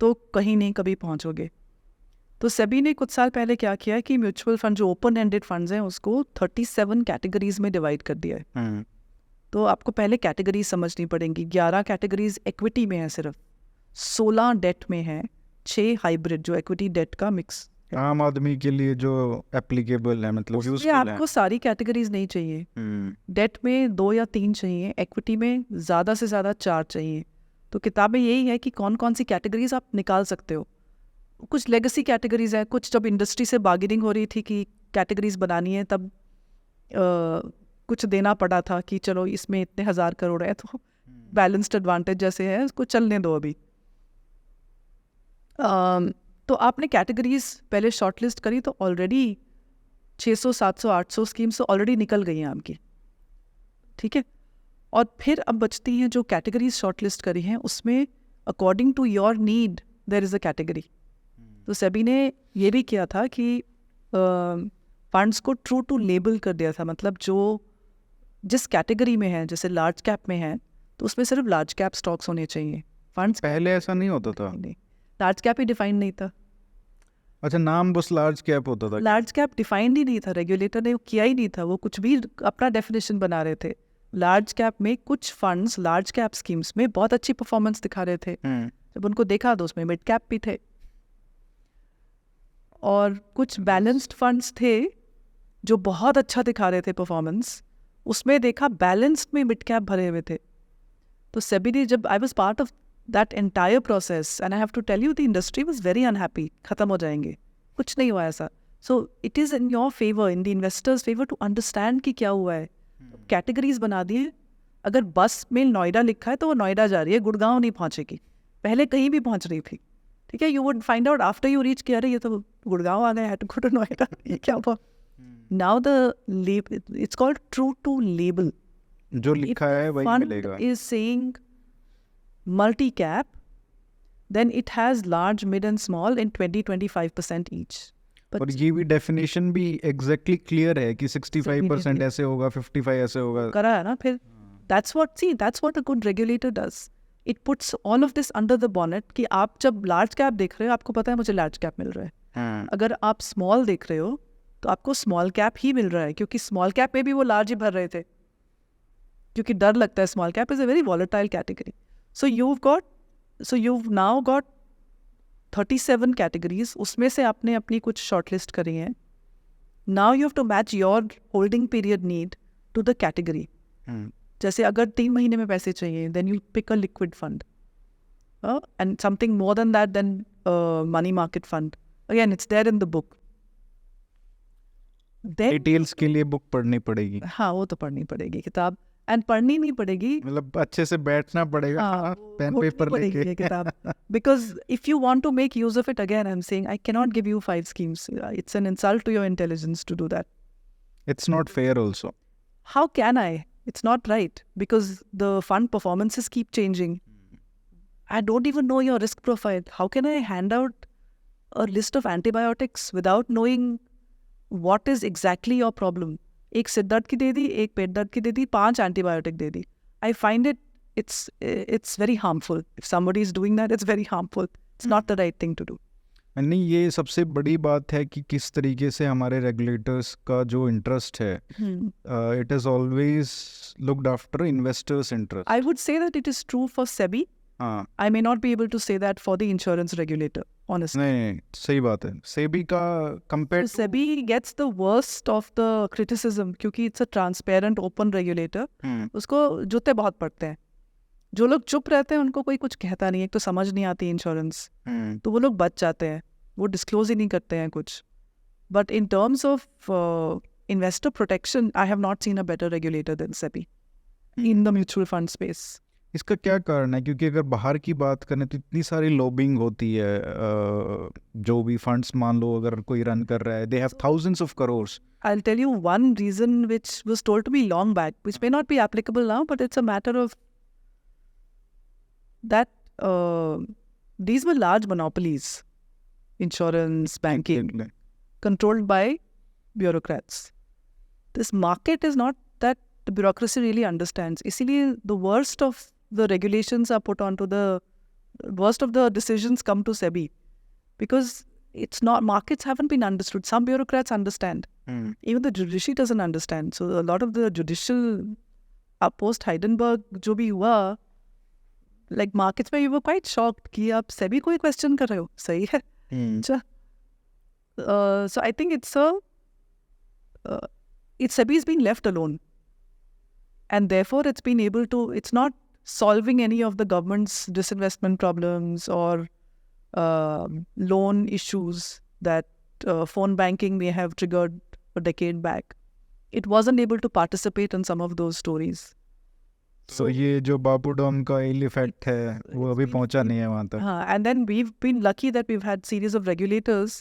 तो कहीं नहीं कभी पहुंचोगे. तो सेबी ने कुछ साल पहले क्या किया कि म्यूचुअल फंड जो ओपन एंडेड फंड्स हैं उसको 37 कैटेगरीज में डिवाइड कर दिया है. तो आपको पहले कैटेगरीज समझनी पड़ेंगी. 11 कैटेगरीज इक्विटी में है सिर्फ, 16 डेट में है, 6 हाइब्रिड जो इक्विटी डेट का मिक्स. आम आदमी के लिए जो एप्लीकेबल है, मतलब यूजफुल है. आपको सारी कैटेगरीज नहीं चाहिए. डेट में 2 या 3 चाहिए, इक्विटी में ज़्यादा से ज़्यादा 4 चाहिए. तो किताब में यही है कि कौन कौन सी कैटेगरीज आप निकाल सकते हो. कुछ लेगेसी कैटेगरीज है, कुछ जब इंडस्ट्री से बार्गेनिंग हो रही थी कि कैटेगरीज बनानी है तब कुछ देना पड़ा था कि चलो इसमें इतने 1,000 करोड़ है तो बैलेंस्ड एडवांटेज जैसे है उसको चलने दो अभी. तो आपने कैटेगरीज पहले शॉर्टलिस्ट करी तो ऑलरेडी 600 700 800 स्कीम्स तो ऑलरेडी निकल गई हैं आपकी, ठीक है. और फिर अब बचती हैं जो कैटेगरीज शॉर्टलिस्ट करी हैं, उसमें according to your need there is a category. तो सेबी ने ये भी किया था कि फंड्स को ट्रू टू लेबल कर दिया था. मतलब जो जिस कैटेगरी में है, जैसे लार्ज कैप में है तो उसमें सिर्फ लार्ज कैप स्टॉक्स होने चाहिए. फंड्स पहले ऐसा नहीं होता था. नहीं, लार्ज कैप ही डिफाइन नहीं था. अच्छा, नाम बस लार्ज कैप होता था. लार्ज कैप डिफाइंड ही नहीं था, रेगुलेटर ने किया ही नहीं था, वो कुछ भी अपना डेफिनेशन बना रहे थे. लार्ज कैप में कुछ फंड्स लार्ज कैप स्कीम्स में बहुत अच्छी परफॉर्मेंस दिखा रहे थे. जब उनको देखा तो उसमें मिड कैप भी थे, और कुछ बैलेंस्ड फंड्स थे जो बहुत अच्छा दिखा रहे थे परफॉर्मेंस, उसमें देखा बैलेंस्ड में मिड कैप भरे हुए थे. तो सेबी ने, जब I was part of that entire process, and I have to tell you the industry was very unhappy, खत्म हो जाएंगे, कुछ नहीं हुआ ऐसा. So it is in your favour, in the investors favour to understand कि क्या हुआ है. कैटेगरीज बना दिए. अगर बस में नोएडा लिखा है तो वो नोएडा जा रही है, गुड़गांव नहीं पहुंचेगी. पहले कहीं भी पहुंच रही थी, ठीक है. You would find out after you reach, कह रही है तो गुड़गांव आ गए, had to go to Noida, ये क्या हुआ. Now the it's called true to label. जो लिखा है वही fund मिलेगा। is saying multi-cap, then it has large, mid and small in 20-25% each. But और ये भी डेफिनेशन भी एग्जैक्टली क्लियर है कि 65% ऐसे होगा, 55 ऐसे होगा। करा है ना फिर। that's what a good regulator does. It puts all of this under the bonnet कि आप जब लार्ज कैप देख रहे हो आपको पता है मुझे लार्ज कैप मिल रहा है, हाँ, अगर आप स्मॉल देख रहे हो तो आपको स्मॉल कैप ही मिल रहा है, क्योंकि स्मॉल कैप में भी वो लार्ज ही भर रहे थे, क्योंकि डर लगता है। Small cap is a very volatile category. So you've now got 37 categories, उसमें से आपने अपनी कुछ शॉर्टलिस्ट करी हैं। Now you have to match your holding period need to the category. जैसे अगर 3 महीने में पैसे चाहिए, then you pick a liquid fund, and something more than that, then money market fund. Again it's there in the book. Details के लिए book पढ़नी पड़ेगी। हाँ, वो तो पढ़नी पड़ेगी किताब, एंड पढ़नी नहीं पड़ेगी, मतलब अच्छे से बैठना पड़ेगा, हाँ, पेन घोटनी पेपर पड़ेगी ये लेके। किताब। Because if you want to make use of it, again I'm saying I cannot give you 5 schemes. It's an insult to your intelligence to do that. It's not fair also. How can I? It's not right, because the fund performances keep changing. I don't even know your risk profile. How can I hand out a list of antibiotics without knowing what is exactly your problem? एक सिर दर्द की दे दी, एक पेट दर्द की दे दी, 5 antibiotic they the. I find it's very harmful. If somebody is doing that, it's very harmful. It's not the right thing to do. नहीं, ये सबसे बड़ी बात है कि किस तरीके से हमारे रेगुलेटर्स का जो इंटरेस्ट है, it is always looked after investors interest. I would say that it is true for SEBI. हाँ, I may not be able to say that for the insurance regulator, honestly. नहीं, सही बात है। सेबी का compare So SEBI gets the worst of the criticism क्योंकि it's a transparent, open regulator. उसको जूते बहुत पड़ते हैं। जो लोग चुप रहते हैं उनको कोई कुछ कहता नहीं है, एक तो समझ नहीं आती इंश्योरेंस, तो वो लोग बच जाते हैं, वो डिस्क्लोज ही नहीं करते हैं कुछ। But in terms of investor protection, I have not seen a better regulator than SEBI in the mutual fund space. इसका क्या कारण है? क्योंकि अगर बाहर की बात करें तो इतनी सारी लॉबिंग होती है, जो भी फंड्स मान लो अगर कोई रन कर रहा है, they have thousands of crores. I'll tell you one reason which was told to me long back, which may not be applicable now, but it's a matter of that these were large monopolies, insurance, banking, controlled by bureaucrats. This market is not that the bureaucracy really understands. Isliye the worst of the regulations are put onto the worst of the decisions come to SEBI, because it's not, markets haven't been understood. Some bureaucrats understand. Even the judiciary doesn't understand. So a lot of the judicial post Hindenburg जो भी हुआ, like markets में you were quite shocked कि आप SEBI को ही question कर रहे हो। सही है। अच्छा, so I think it's SEBI is being left alone, and therefore it's been able to, it's not solving any of the government's disinvestment problems or loan issues that phone banking may have triggered a decade back. It wasn't able to participate in some of those stories. So ये जो बापू Dom का इल effect है वो अभी पहुंचा नहीं है वहाँ तक। हाँ, and then we've been lucky that we've had series of regulators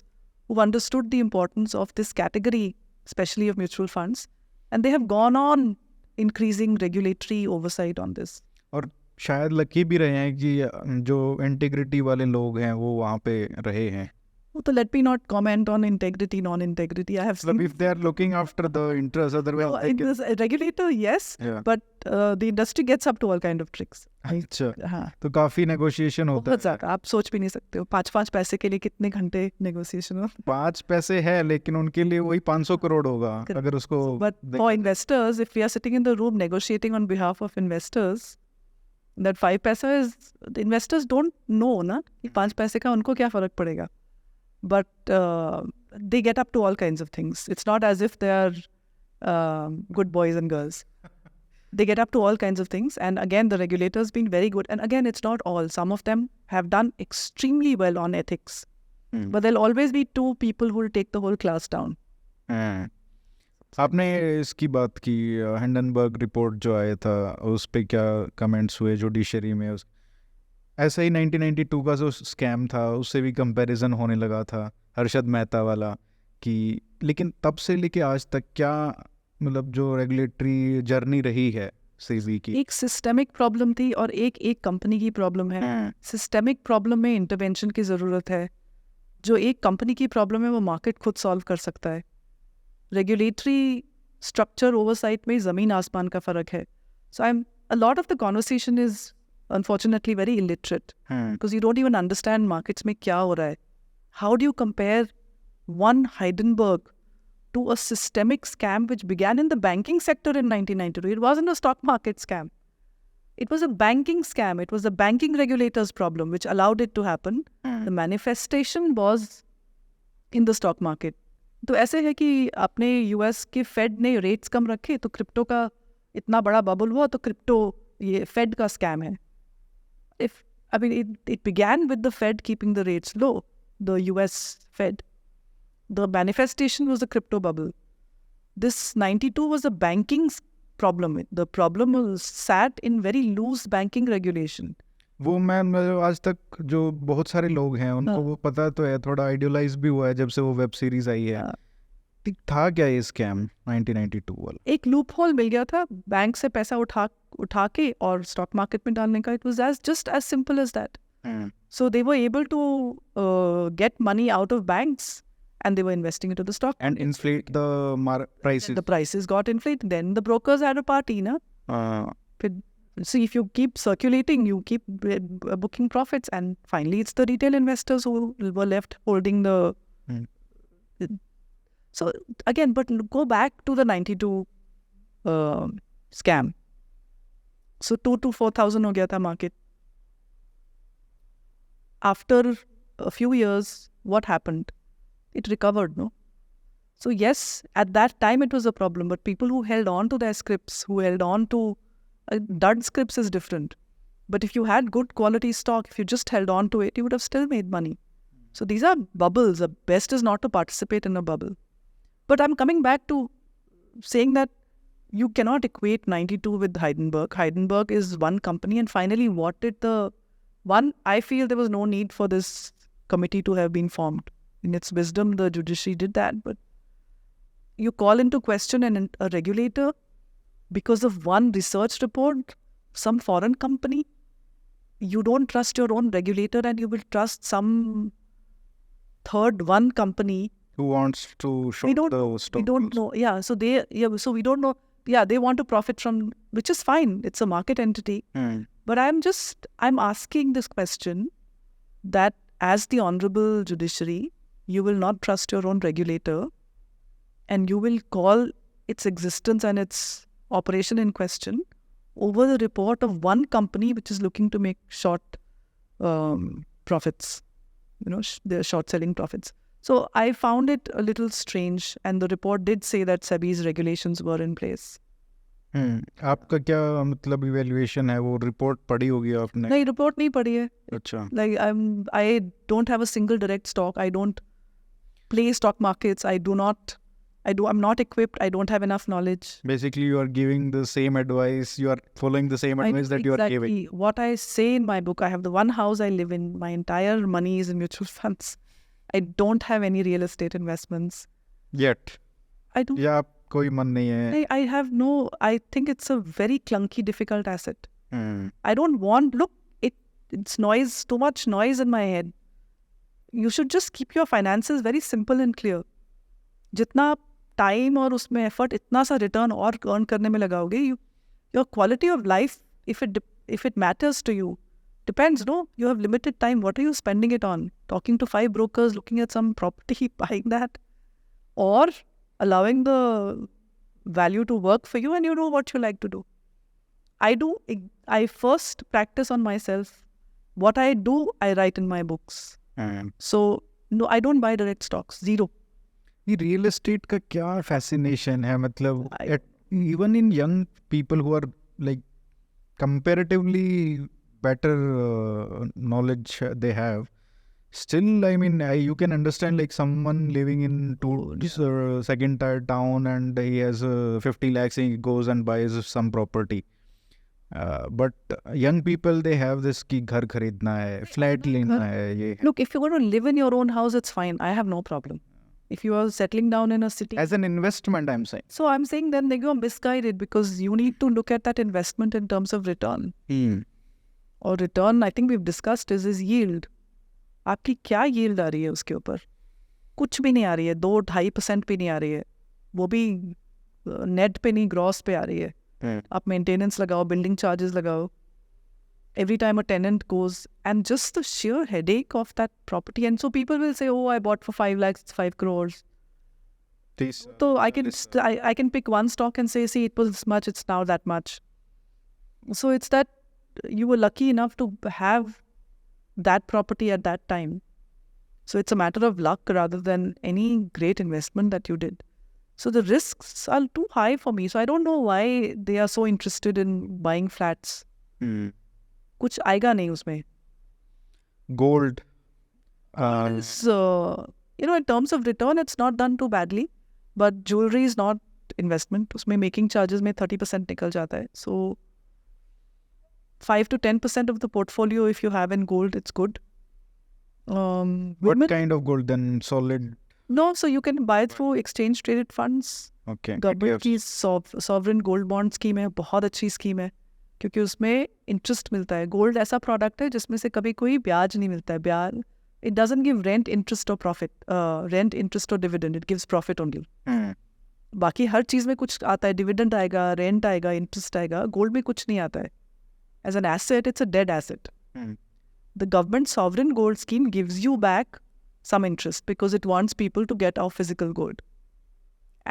who've understood the importance of this category, especially of mutual funds, and they have gone on increasing regulatory oversight on this. और शायद lucky भी रहे हैं कि जो integrity वाले लोग हैं वो वहाँ पे रहे हैं। So let me not comment on integrity, non-integrity. I have seen... If they are looking after the interest, otherwise... No, in this regulator, yes, Yeah. but the industry gets up to all kind of tricks. अच्छा, हाँ, तो काफी negotiation होता बहुत है। ज़्यादा, आप सोच भी नहीं सकते हो। 5 पैसे के लिए कितने घंटे नेगोशिएशन हो। 5 पैसे है लेकिन उनके लिए वही 500 करोड़ होगा अगर उसको। But for investors, if we are sitting in the room negotiating on behalf of investors, that 5 पैसा is, the investors don't know ना कि 5 पैसे का उनको क्या फर्क पड़ेगा। But they get up to all kinds of things. It's not as if they are good boys and girls. They get up to all kinds of things. And again, the regulator's been very good. And again, it's not all. Some of them have done extremely well on ethics. But there'll always be 2 people who will take the whole class down. आपने इसकी बात की, Hindenburg report जो आया था उस पे क्या कमेंट्स हुए जुडिशरी में? ऐसा ही 1992 का जो स्कैम था उससे भी कंपैरिजन होने लगा था, हर्षद मेहता वाला, कि लेकिन तब से लेके आज तक क्या मतलब जो रेगुलेटरी जर्नी रही है सेबी की? एक सिस्टेमिक प्रॉब्लम थी और एक कंपनी की प्रॉब्लम है। सिस्टेमिक प्रॉब्लम में इंटरवेंशन की ज़रूरत है। जो एक कंपनी की प्रॉब्लम है वो मार्केट खुद सॉल्व कर सकता है। रेगुलेटरी स्ट्रक्चर ओवरसाइट में ज़मीन आसमान का फ़र्क है। सो a lot of the conversation is unfortunately very illiterate because you don't even understand markets में क्या हो रहा है. How do you compare one Hindenburg to a systemic scam which began in the banking sector in 1992? It wasn't a stock market scam. It was a banking scam. It was the banking regulators problem which allowed it to happen. The manifestation was in the stock market. तो ऐसे है कि आपने US के fade ने rates कम रखे तो crypto का इतना बड़ा बबल हुआ, तो क्रिप्टो ये फेड का स्कैम है. If I mean it began with the Fed keeping the rates low, the US Fed. The manifestation was a crypto bubble. This 92 was a banking problem. The problem was sat in very loose banking regulation. वो मैं आज तक जो बहुत सारे लोग हैं उनको वो पता तो है, थोड़ा आइडियलाइज भी हुआ है जब से वो वेब सीरीज आई है. था क्या ये स्कैम 1992 वाला? एक लूप होल मिल गया था बैंक से पैसा उठा के और स्टॉक मार्केट में डालने का. It was just as simple as that. So they were able to get money out of banks and they were investing into the stock and inflate the prices. The prices got inflated. Then the brokers had a party, na? So if you keep circulating, you keep booking profits, and finally it's the retail investors who were left holding the. So again, but go back to the 92 scam. So 2 to 4,000 ho gaya tha market. After a few years, what happened? It recovered, no? So yes, at that time it was a problem, but people who held on to their scripts, who held on to dud scripts is different. But if you had good quality stock, if you just held on to it, you would have still made money. So these are bubbles. The best is not to participate in a bubble. But I'm coming back to saying that you cannot equate 92 with Hindenburg. Hindenburg is one company, and finally what did I feel there was no need for this committee to have been formed. In its wisdom, the judiciary did that, but you call into question a regulator because of one research report, some foreign company. You don't trust your own regulator, and you will trust some one company who wants to short the stock. We don't know. Yeah, so we don't know. Yeah, they want to profit from, which is fine. It's a market entity. But I'm asking this question that as the honorable judiciary, you will not trust your own regulator, and you will call its existence and its operation in question over the report of one company which is looking to make short profits. They're short selling profits. So I found it a little strange, and the report did say that SEBI's regulations were in place. आपका क्या मतलब evaluation है? वो report पढ़ी होगी आपने? नहीं, report नहीं पढ़ी है. अच्छा. Like I don't have a single direct stock. I don't play stock markets. I'm not equipped. I don't have enough knowledge. Basically, you are giving the same advice. You are following the same advice that you are giving. Exactly. What I say in my book, I have the one house I live in. My entire money is in mutual funds. I don't have any real estate investments. Yet. I don't. Yeah, कोई मन नहीं है. I have no. I think it's a very clunky, difficult asset. I don't want. Look, it's noise. Too much noise in my head. You should just keep your finances very simple and clear. जितना time और उसमें effort इतना सा return और earn करने में लगाओगे, your quality of life, if it matters to you, depends. No, you have limited time. What are you spending it on? Talking to 5 brokers, looking at some property, buying that, or allowing the value to work for you, and you know what you like to do. I first practice on myself. What I do, I write in my books. So no, I don't buy direct stocks. Zero. ये real estate का क्या fascination है? मतलब even in young people who are like comparatively better knowledge they have, still I mean you can understand like someone living in second tier town and he has 50 lakhs and he goes and buys some property, but young people they have this ki ghar kharidna hai, flat lena hai, ye. Look, if you want to live in your own house, it's fine. I have no problem. If you are settling down in a city, As an investment, I'm saying. so I'm saying then they go misguided because you need to look at that investment in terms of return. और return I think we discussed is yield. आपकी क्या yield आ रही है उसके ऊपर? कुछ भी नहीं आ रही है, 2-2.5% भी नहीं आ रही है, वो भी नेट पे नहीं ग्रॉस पे आ रही है. आप मेंटेनेंस लगाओ, बिल्डिंग चार्जेस लगाओ, every time a tenant goes, and just the sheer headache of that property. And so people will say, oh, I bought for 5 lakhs, 5 crores. So I can pick one stock and say, see, it was this much, it's now that much. So it's that you were lucky enough to have that property at that time. So it's a matter of luck rather than any great investment that you did. So the risks are too high for me. So I don't know why they are so interested in buying flats. कुछ आएगा नहीं उसमें. Gold. So, in terms of return, it's not done too badly. But jewelry is not investment. उसमें making charges में 30% निकल जाता है. So 5 to 10% of the portfolio, if you have in gold, it's good. What kind of gold then? Solid? No, so you can buy through exchange traded funds. Okay. Government की sovereign gold bond scheme है, बहुत अच्छी scheme है क्योंकि उसमें interest मिलता है. Gold ऐसा प्रोडक्ट है जिसमें से कभी कोई ब्याज नहीं मिलता है. ब्याज, it doesn't give rent interest और प्रॉफिट, रेंट इंटरेस्ट और dividend, it gives profit only. बाकी हर चीज़ में कुछ आता है, डिविडेंड आएगा, रेंट आएगा, इंटरेस्ट आएगा. गोल्ड में कुछ नहीं आता है. As an asset it's a dead asset. The government sovereign gold scheme gives you back some interest because it wants people to get our physical gold.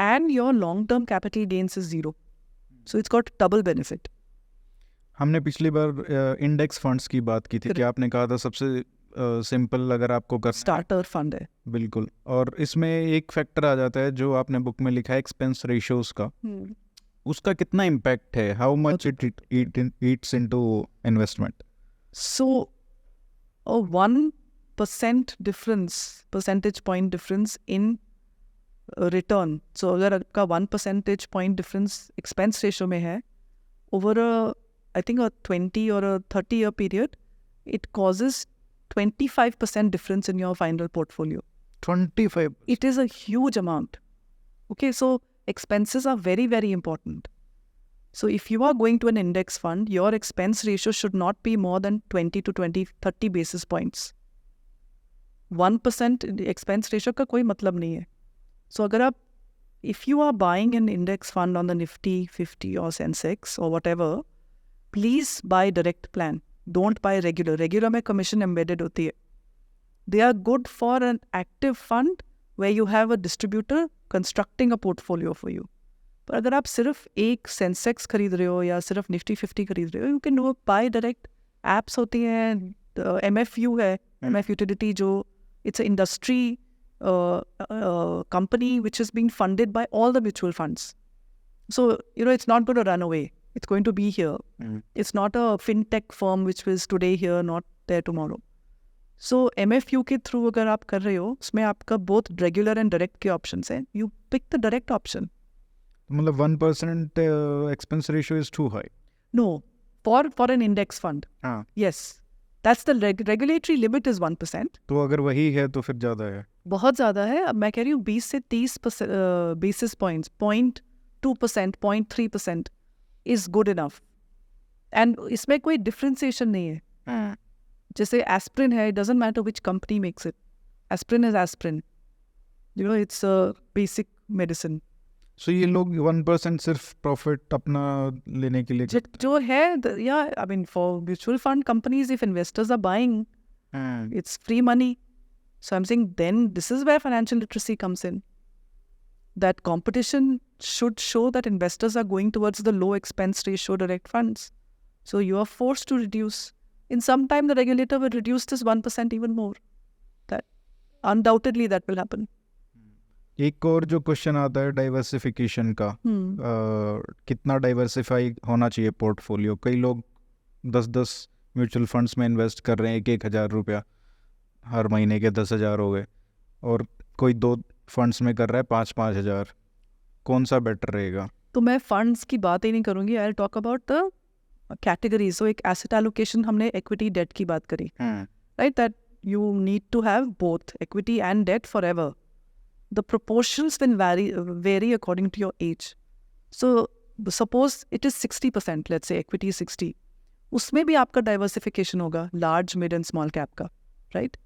And your long-term capital gains is zero. So it's got double benefit. हमने पिछली बार index funds की बात की थी कि आपने कहा था सबसे सिंपल अगर आपको करना स्टार्टर फंड है. बिल्कुल. और इसमें एक फैक्टर आ जाता है जो आपने बुक में लिखा है, एक्सपेंस रेशियोज का. उसका कितना इम्पैक्ट है? How much it eats into investment? So a 1% point difference in return. So अगर आपका 1% point difference expense ratio में है over I think a 20 or a 30 year period, it causes 25% difference in your final portfolio. 25? It is a huge amount. Okay, so expenses are very, very important. So if you are going to an index fund, your expense ratio should not be more than 20 to 30 basis points. 1% expense ratio का कोई मतलब नहीं है. So अगर आप, if you are buying an index fund on the Nifty 50 or Sensex or whatever, please buy direct plan. Don't buy regular. Regular में commission embedded होती है. They are good for an active fund where you have a distributor constructing a portfolio for you. पर अगर आप सिर्फ एक Sensex खरीद रहे हो या सिर्फ Nifty 50 खरीद रहे हो, you can buy direct. Apps होती हैं, MFU है, MF Utility जो it's an industry company which is being funded by all the mutual funds. So, it's not going to run away. It's going to be here. It's not a fintech firm which is today here, not there tomorrow. So, MFU के through अगर आप कर रहे हो, उसमें आपका both regular and direct के options हैं. You pick the direct option. मतलब 1% expense ratio is too high? No, for an index fund. Yes. That's the regulatory limit is 1%. तो अगर वही है तो फिर ज़्यादा है? बहुत ज़्यादा है. अब मैं कह रही हूँ 20 से 30 basis points, 0.2%, 0.3% is good enough. And इसमें कोई differentiation नहीं है. जैसे aspirin है, it doesn't matter which company makes it. Aspirin is aspirin. It's a basic medicine. So ये लोग 1% सिर्फ प्रॉफिट अपना लेने के लिए जो है, yeah, I mean for mutual fund companies, if investors are buying, it's free money. So I'm saying then this is where financial literacy comes in. That competition should show that investors are going towards the low expense ratio direct funds. So you are forced to reduce. In some time the regulator will reduce this 1% even more. That undoubtedly that will happen. एक और जो question आता है diversification का, कितना diversify होना चाहिए portfolio? कई लोग 10-10 म्यूचुअल फंड्स में इन्वेस्ट कर रहे हैं, 1,000 रुपया हर महीने के 10,000 हो गए, और कोई 2 फंड्स में कर रहा है 5,000. कौन सा बेटर रहेगा? तो मैं फंड्स की बात ही नहीं करूँगी. I will talk about the categories. So एक एसेट एलोकेशन, हमने इक्विटी डेट की बात करी, right? That you need to have both equity and debt forever. the proportions will vary according to your age. So suppose it is 60%, let's say equity is 60, उसमें भी आपका diversification होगा large, mid and small cap का, right?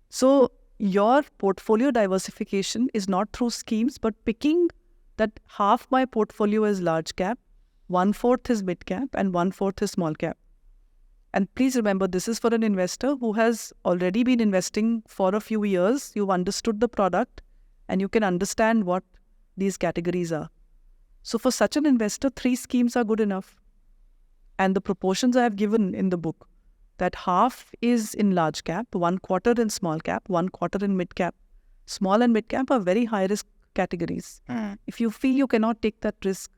So your portfolio diversification is not through schemes, but picking that half my portfolio is large cap, 1/4 is mid cap, and 1/4 is small cap. And please remember, this is for an investor who has already been investing for a few years. You've understood the product and you can understand what these categories are. So for such an investor, 3 schemes are good enough. And the proportions I have given in the book, that half is in large cap, 1/4 in small cap, 1/4 in mid cap. Small and mid cap are very high risk categories. If you feel you cannot take that risk,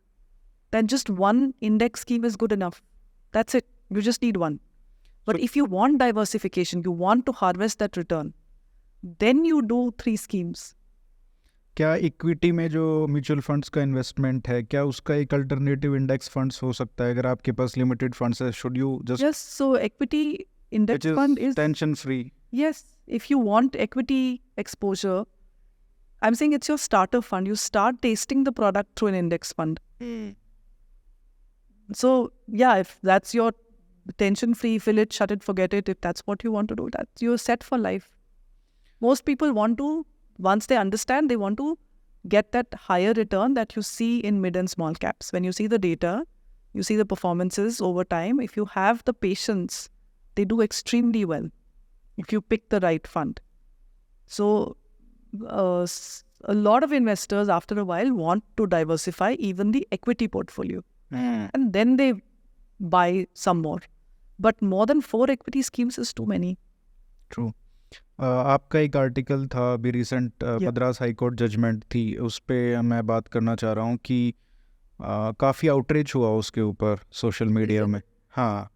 then just one index scheme is good enough. That's it. You just need one. But if you want diversification, you want to harvest that return, then you do 3 schemes. क्या equity में जो mutual funds का investment है, क्या उसका एक alternative index funds हो सकता है अगर आपके पास लिमिटेड फंड्स है? Should you just Yes, so equity index fund is tension free? Yes, if you want equity exposure, I'm saying it's your starter fund. You start tasting the product through an index fund. So yeah, if that's your tension-free, fill it, shut it, forget it, if that's what you want to do, that you're set for life. Most people want to, once they understand, they want to get that higher return that you see in mid and small caps. When you see the data, you see the performances over time. If you have the patience, they do extremely well if you pick the right fund. So a lot of investors after a while want to diversify even the equity portfolio. And then they buy some more. But more than 4 equity schemes is too many. True. आपका एक article था अभी recent, Madras high court judgment थी, उस पर मैं बात करना चाह रहा हूँ कि काफ़ी आउटरीच हुआ उसके ऊपर सोशल मीडिया में. हाँ,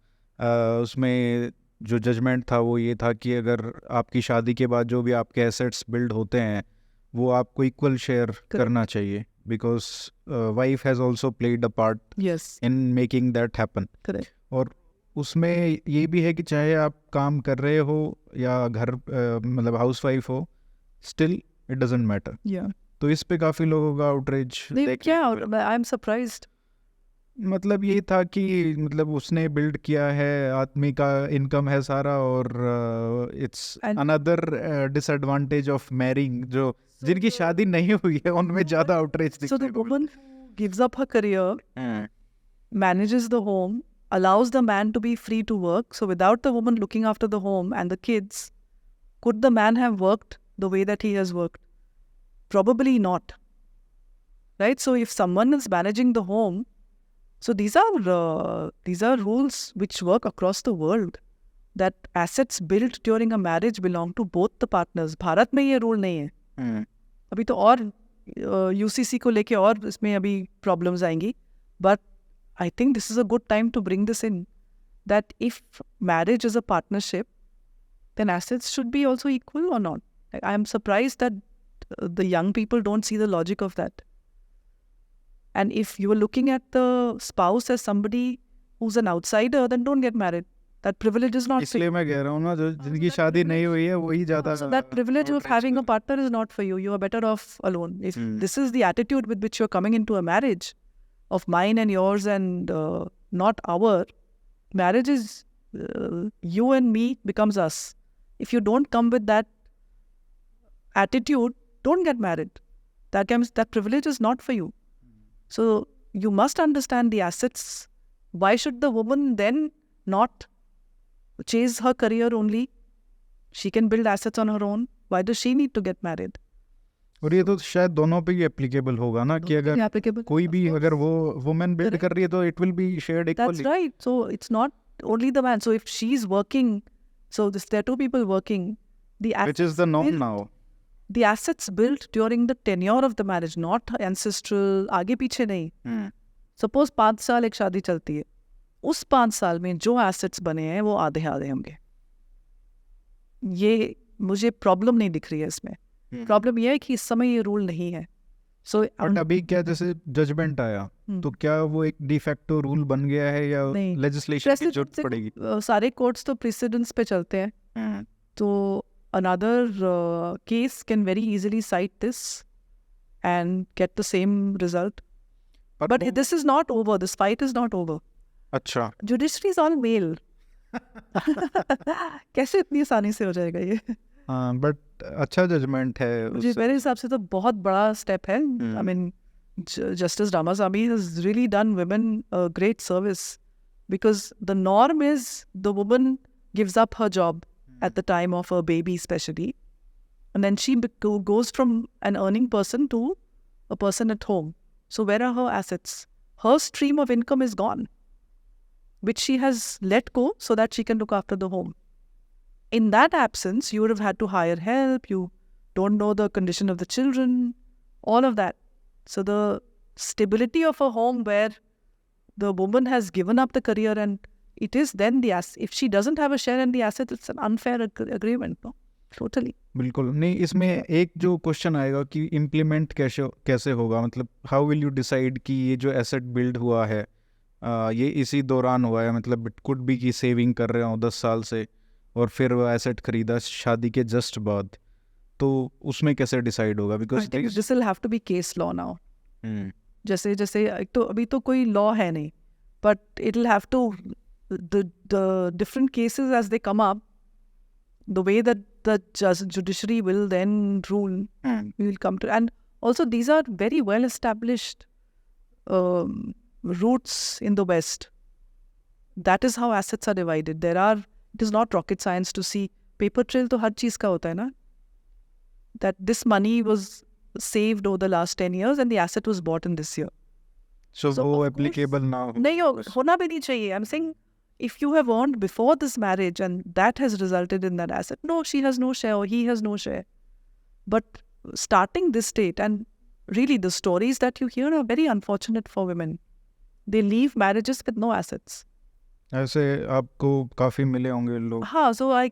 उसमें जो जजमेंट था वो ये था कि अगर आपकी शादी के बाद जो भी आपके एसेट्स बिल्ड होते हैं वो आपको इक्वल शेयर करना चाहिए, because wife has also played a part in making that happen. और उसमें ये भी है कि चाहे आप काम कर रहे हो या घर मतलब हाउस वाइफ हो, स्टिल इट डजंट मैटर. तो इस पे काफ़ी लोगों का आउटरीच. क्या आई एम सरप्राइज्ड. मतलब ये था कि मतलब उसने बिल्ड किया है, आदमी का इनकम है सारा, और it's another disadvantage of marrying. जो जिनकी शादी नहीं हुई है उनमें ज़्यादा आउटरीच दिखता है. So the woman who gives up her career, manages the home, allows the man to be free to work. So without the woman looking after the home and the kids, could the man have worked the way that he has worked? Probably not. Right? So if someone is managing the home, so these are rules which work across the world, that assets built during a marriage belong to both the partners. Bharat में ये rule नहीं है. अभी तो और UCC को लेके और इसमें अभी प्रॉब्लम्स आएंगी. But I think this is a good time to bring this in, that if marriage is a partnership, then assets should be also equal or not. I am surprised that the young people don't see the logic of that. And if you are looking at the spouse as somebody who's an outsider, then don't get married. That privilege is not. इसलिए मैं कह रहा हूँ ना, जो जिनकी शादी नहीं हुई है वही ज़्यादा. So that privilege of having a partner is not for you. You are better off alone. If this is the attitude with which you're coming into a marriage, of mine and yours and not our, marriage is you and me becomes us. If you don't come with that attitude, don't get married. That privilege is not for you. So you must understand the assets. Why should the woman then not chase her career only? She can build assets on her own. Why does she need to get married? और ये तो शायद दोनों पे ही applicable होगा ना, कि अगर कोई भी अगर वो वुमेन बिल्ड कर रही है तो it will be shared equally. That's right. So it's not only the man. So if she's working, so there are 2 people working, the assets which is the norm now. The assets built during the tenure of the marriage, not ancestral, आगे पीछे नहीं. Suppose 5 साल एक शादी चलती है, उस 5 साल में जो assets बने हैं वो आधे होंगे. ये मुझे प्रॉब्लम नहीं दिख रही है इसमें. प्रॉब्लम यह है कि इस समय ये रूल नहीं है. सो अभी क्या जैसे जजमेंट आया तो क्या वो एक डिफैक्टो रूल बन गया है या लेजिस्लेशन की जरूरत पड़ेगी? सारे कोर्ट्स तो प्रेसिडेंट्स पे चलते हैं. तो another case can very easily cite this and get the same result. But this is not over. This fight is not over. अच्छा Judiciary is all male. कैसे इतनी आसानी से हो जाएगा ये? हाँ बट अच्छा जजमेंट है मुझे मेरे हिसाब से तो बहुत बड़ा स्टेप है. I mean, Justice Ramaswamy has really done women a great service, because the norm is the woman gives up her job at the time of her baby especially, and then she goes from an earning person to a person at home. So where are her assets? Her stream of income is gone, which she has let go so that she can look after the home. In that absence, you would have had to hire help, you don't know the condition of the children, all of that. So the stability of a home where the woman has given up the career, and it is then the asset. If she doesn't have a share in the asset, it's an unfair agreement. No, totally. बिल्कुल नहीं. इसमें एक जो question आएगा कि implement कैसे होगा, मतलब हाउ विल यू डिसाइड कि ये जो एसेट बिल्ड हुआ है ये इसी दौरान हुआ है, मतलब इट कुड बी कि सेविंग कर रहे हो 10 साल से और फिर वो एसेट खरीदा शादी के जस्ट बाद, तो उसमें कैसे डिसाइड होगा? Because this will have to be case law now. जैसे एक तो अभी तो कोई लॉ है नहीं, but it will have to the different cases as they come up, the way that the judiciary will then rule, we will come to. And also these are very well established routes in the West. That is how assets are divided. It is not rocket science to see paper trail. तो हर चीज का होता है ना, that this money was saved over the last 10 years and the asset was bought in this year. So वो applicable ना हो. नहीं होना भी नहीं चाहिए. I'm saying if you have earned before this marriage and that has resulted in that asset, no, she has no share or he has no share. But starting this date, and really the stories that you hear are very unfortunate for women. They leave marriages with no assets. ऐसे आपको काफी मिले होंगे लोग. हाँ, so I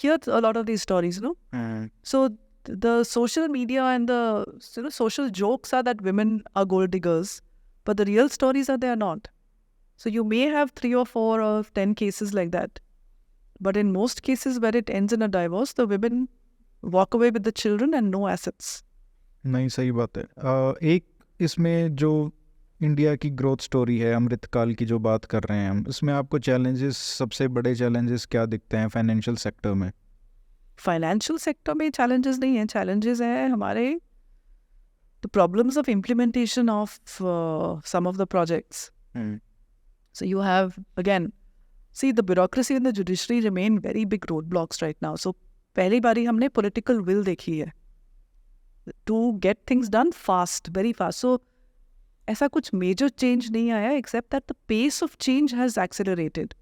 hear a lot of these stories, no? So the social media and the social jokes are that women are gold diggers, but the real stories are they are not. So you may have 3 or 4 or 10 cases like that, but in most cases where it ends in a divorce, the women walk away with the children and no assets. नहीं, सही बात है. एक इसमें जो India की growth story है, अमृतकाल की जो बात कर रहे हैं हम, इसमें आपको चैलेंजेस, सबसे बड़े चैलेंजेस क्या दिखते हैं फाइनेंशियल सेक्टर में? फाइनेंशियल सेक्टर में चैलेंजेस नहीं हैं. चैलेंजेस हैं हमारे the problems of implementation of some of the projects. So you have, again, see, the bureaucracy and the judiciary remain very big roadblocks right now. So पहली बारी हमने political will देखी है to get things done fast, very fast. So ऐसा कुछ major change नहीं आया, except that the pace of change has accelerated.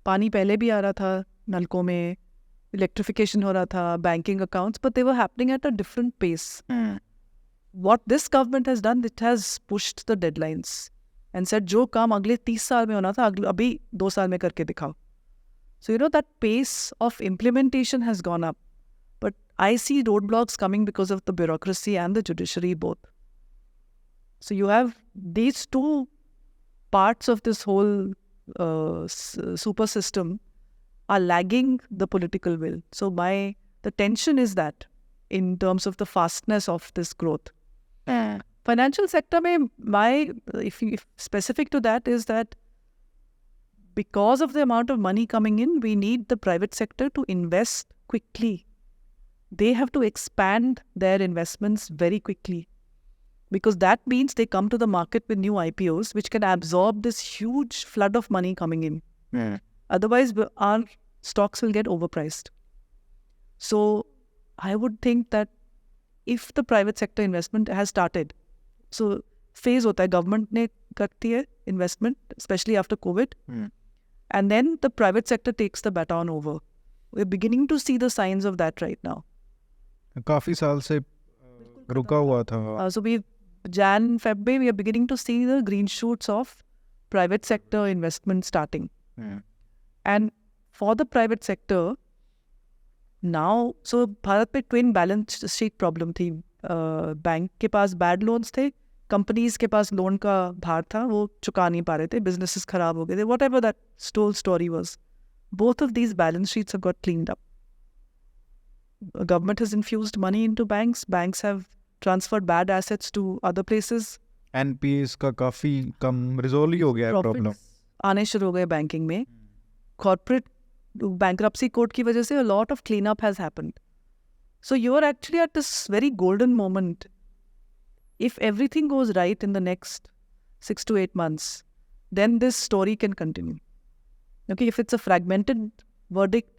पानी पहले भी आ रहा था नलकों में, electrification हो रहा था, banking accounts, but they were happening at a different pace. What this government has done, it has pushed the deadlines and said जो काम अगले 30 साल में होना था अभी 2 साल में करके दिखाओ. So that pace of implementation has gone up, but I see roadblocks coming because of the bureaucracy and the judiciary both. So you have these two parts of this whole super system are lagging the political will. So the tension is that in terms of the fastness of this growth. Financial sector mein, if specific to that is that because of the amount of money coming in, we need the private sector to invest quickly. They have to expand their investments very quickly, because that means they come to the market with new IPOs, which can absorb this huge flood of money coming in. Otherwise, our stocks will get overpriced. So I would think that if the private sector investment has started, so phase hota hai, government ne karti hai investment, especially after COVID, and then the private sector takes the baton over. We're beginning to see the signs of that right now. काफी साल से रुका हुआ था. So Jan, Feb, we are beginning to see the green shoots of private sector investment starting. And for the private sector, now, so Bharat में twin balance sheet problem थी. Bank के पास bad loans थे, companies के पास loan का भार था, वो चुका नहीं पा रहे थे, businesses खराब हो गए थे, whatever that whole story was. Both of these balance sheets have got cleaned up. government has infused money into banks. Banks have transferred bad assets to other places. NPS का काफ़ी कम रिजोल्व ही हो गया है problem. Profits आने शुरू हो गए banking में. Corporate bankruptcy court की वजह से a lot of cleanup has happened. So you are actually at this very golden moment. If everything goes right in the next 6 to 8 months, then this story can continue. Okay, if it's a fragmented verdict,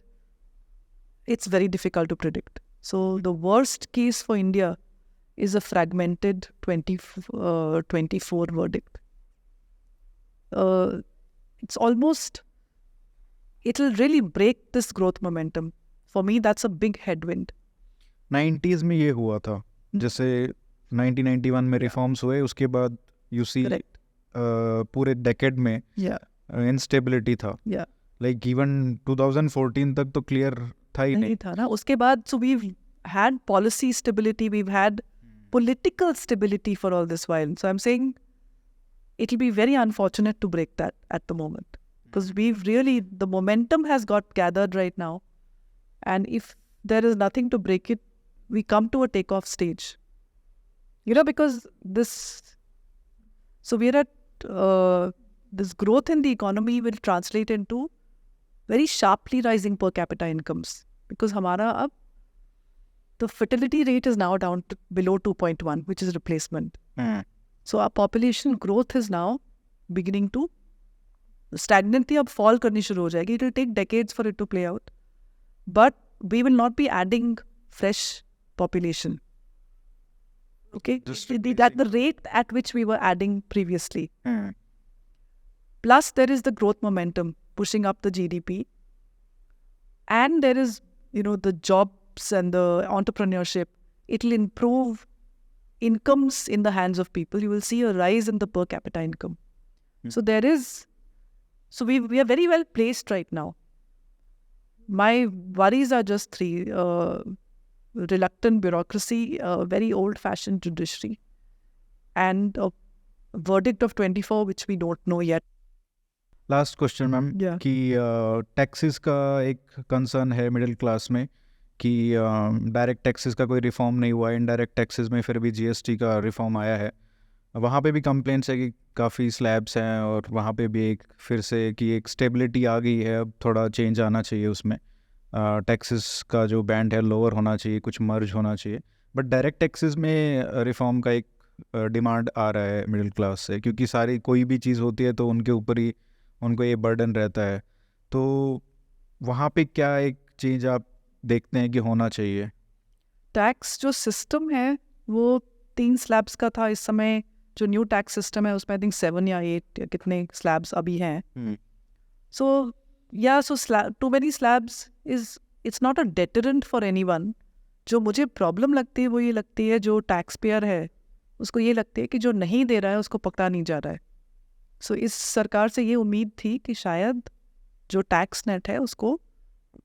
it's very difficult to predict. So the worst case for India is a fragmented 24 verdict. It's almost, it'll really break this growth momentum. For me, that's a big headwind. 90s में ये हुआ था, जैसे 1991 में reforms हुए, उसके बाद you see Correct. पूरे डेकेड में Yeah, इंस्टेबिलिटी था. yeah. लाइक इवन 2014 तक तो क्लियर था ही नहीं. नहीं था ना. उसके बाद, so we've had policy stability, we've had political stability for all this while. So I'm saying it'll be very unfortunate to break that at the moment. Because we've really, the momentum has got gathered right now. And if there is nothing to break it, we come to a takeoff stage. You know, because this, so we're at, this growth in the economy will translate into very sharply rising per capita incomes. Because hamara ab, the fertility rate is now down to below 2.1, which is replacement. So our population growth is now beginning to stagnant थी, अब fall करनी शुरू हो जाएगी. It will take decades for it to play out. But we will not be adding fresh population. Okay? At the rate at which we were adding previously. Plus there is the growth momentum pushing up the GDP. And there is, you know, the jobs and the entrepreneurship. It will improve incomes in the hands of people. You will see a rise in the per capita income. So there is, so we are very well placed right now. My worries are just three. Reluctant bureaucracy, very old-fashioned judiciary, and a verdict of 24 which we don't know yet. Last question ma'am, Yeah. कि taxes का एक concern है middle class में कि direct taxes का कोई reform नहीं हुआ है, इनडायरेक्ट टैक्सेस में फिर भी जीएसटी का रिफॉर्म आया है. वहाँ पे भी कंप्लेंट्स है कि काफ़ी स्लैब्स हैं, और वहाँ पे भी एक फिर से कि एक स्टेबिलिटी आ गई है, अब थोड़ा चेंज आना चाहिए उसमें. टैक्सेस का जो बैंड है लोअर होना चाहिए, कुछ मर्ज होना चाहिए. बट डायरेक्ट टैक्सेस में रिफॉर्म का एक डिमांड आ रहा है मिडिल क्लास से, क्योंकि सारी कोई भी चीज़ होती है तो उनके ऊपर ही उनको ये बर्डन रहता है. तो वहाँ पे क्या एक चीज़ आप देखते हैं कि होना चाहिए? टैक्स जो सिस्टम है वो 3 स्लैब्स का था. इस समय जो न्यू टैक्स सिस्टम है उसमें आई थिंक 7 या 8 या कितने स्लैब्स अभी हैं. So too many slabs is, it's not a deterrent for anyone. जो मुझे प्रॉब्लम लगती है वो ये लगती है, जो टैक्स पेयर है उसको ये लगती है कि जो नहीं दे रहा है उसको पकड़ा नहीं जा रहा है. सो इस सरकार से ये उम्मीद थी कि शायद जो टैक्स नेट है उसको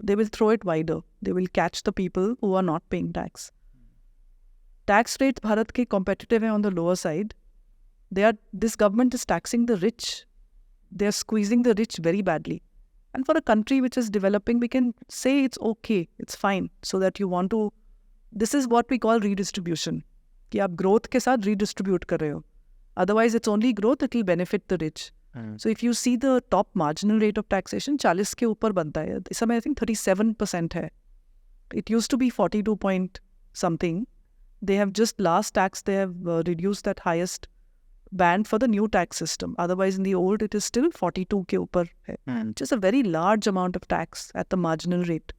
they will throw it wider. They will catch the people who are not paying tax. Tax rates Bharat के competitive हैं on the lower side. This government is taxing the rich. They are squeezing the rich very badly. And for a country which is developing, we can say it's okay, it's fine. So that you want to, this is what we call redistribution. कि आप growth के साथ redistribute कर रहे हो. Otherwise, it's only growth, it will benefit the rich. So if you see the top marginal rate of taxation, 40 के ऊपर बनता है. इस समय I think 37% है. It used to be 42 point something. They have just last tax, they have reduced that highest band for the new tax system. Otherwise, in the old, it is still 42 के ऊपर है. Which is a very large amount of tax at the marginal rate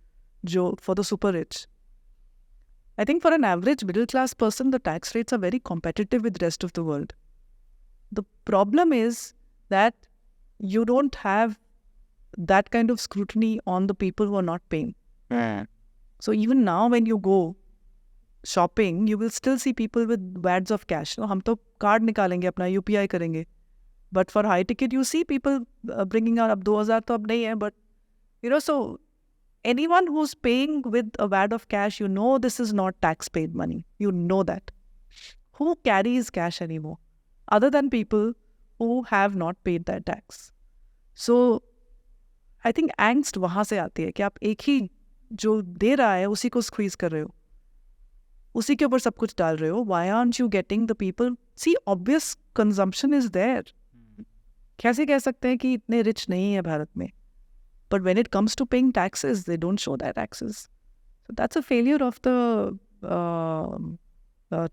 for the super rich. I think for an average middle class person, the tax rates are very competitive with the rest of the world. The problem is that you don't have that kind of scrutiny on the people who are not paying. So even now when you go shopping, you will still see people with wads of cash. No, हम तो card निकालेंगे अपना, UPI करेंगे. But for high ticket, you see people bringing out, अब 2000 तो अब नहीं है, but you know, so anyone who's paying with a wad of cash, you know this is not tax paid money. You know that. Who carries cash anymore? Other than people who have not paid their tax. So I think angst वहाँ से आती है कि आप एक ही जो दे रहा है उसी को स्क्वीज कर रहे हो, उसी के ऊपर सब कुछ डाल रहे हो. Why aren't you getting the people? See, obvious consumption is there. कैसे कह सकते हैं कि इतने रिच नहीं है भारत में? But when it comes to paying taxes, they don't show their taxes. So that's a failure of the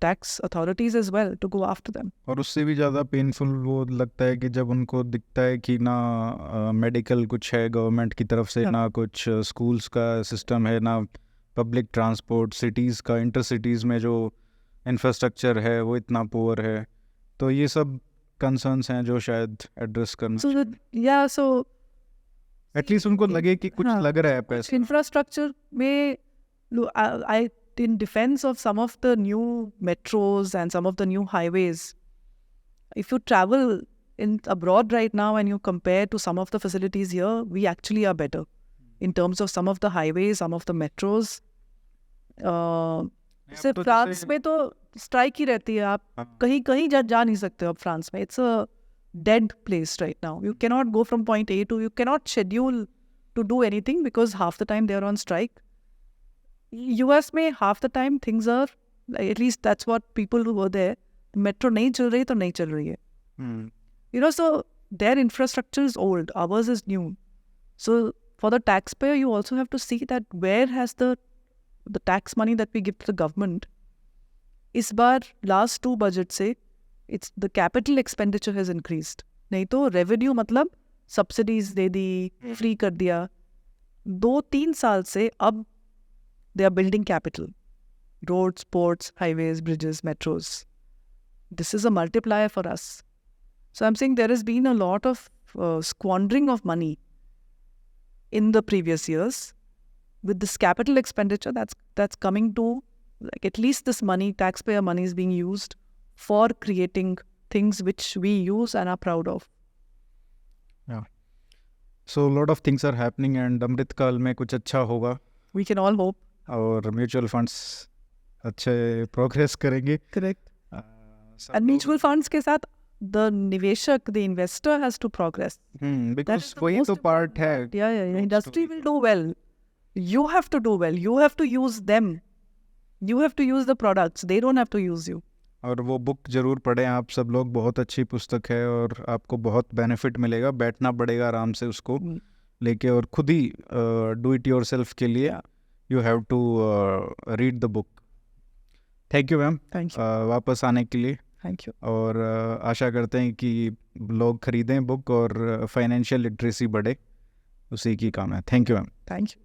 tax authorities as well to go after them. और उससे भी ज़्यादा पेनफुल वो लगता है कि जब उनको दिखता है कि ना मेडिकल कुछ है गवर्नमेंट की तरफ से, ना कुछ स्कूल्स का सिस्टम है, ना पब्लिक ट्रांसपोर्ट, सिटीज़ का इंटर सिटीज़ में जो इंफ्रास्ट्रक्चर है वो इतना पुअर है. तो ये सब कंसर्न्स हैं जो शायद एड्रेस करना So एटलीस्ट उनको लगे कि कुछ लग रहा है पैसा. इंफ्रास्ट्रक्चर में I in defense of some of the new metros and some of the new highways, if you travel in abroad right now and you compare to some of the facilities here, we actually are better in terms of some of the highways, some of the metros. सिर्फ France में तो strike ही रहती है, आप कहीं कहीं जा नहीं सकते हो अब फ्रांस में. It's a dead place right now. You cannot go from point A to, you cannot schedule to do anything because half the time they are on strike. US में half the time things are, at least that's what people who were there, metro नहीं चल रही तो नहीं चल रही है. You know, so their infrastructure is old, ours is new. So for the taxpayer, you also have to see that where has the tax money that we give to the government, इस बार last 2 budget से it's the capital expenditure has increased. नहीं तो revenue मतलब subsidies दे दी, free कर दिया. 2-3 साल से अब they are building capital, roads, ports, highways, bridges, metros. This is a multiplier for us. So I'm saying there has been a lot of squandering of money in the previous years. With this capital expenditure that's coming to, like, at least this money, taxpayer money, is being used for creating things which we use and are proud of. Yeah. So a lot of things are happening and अमृत काल में कुछ अच्छा होगा. We can all hope. और mutual funds अच्छे progress करेंगे. Correct. And mutual funds के साथ the निवेशक, the investor has to progress. Because वही तो part है. Yeah. Industry will do well. You have to do well. You have to use them. You have to use the products. They don't have to use you. और वो book ज़रूर पढ़ें आप सब लोग, बहुत अच्छी पुस्तक है और आपको बहुत बेनिफिट मिलेगा. बैठना पड़ेगा आराम से उसको लेके और खुद ही डू इट योर सेल्फ के लिए you have to read the book. Thank you ma'am वापस आने के लिए. Thank you. और आशा करते हैं कि लोग खरीदें बुक और फाइनेंशियल लिटरेसी बढ़े, उसी की काम है. Thank you ma'am. Thank you.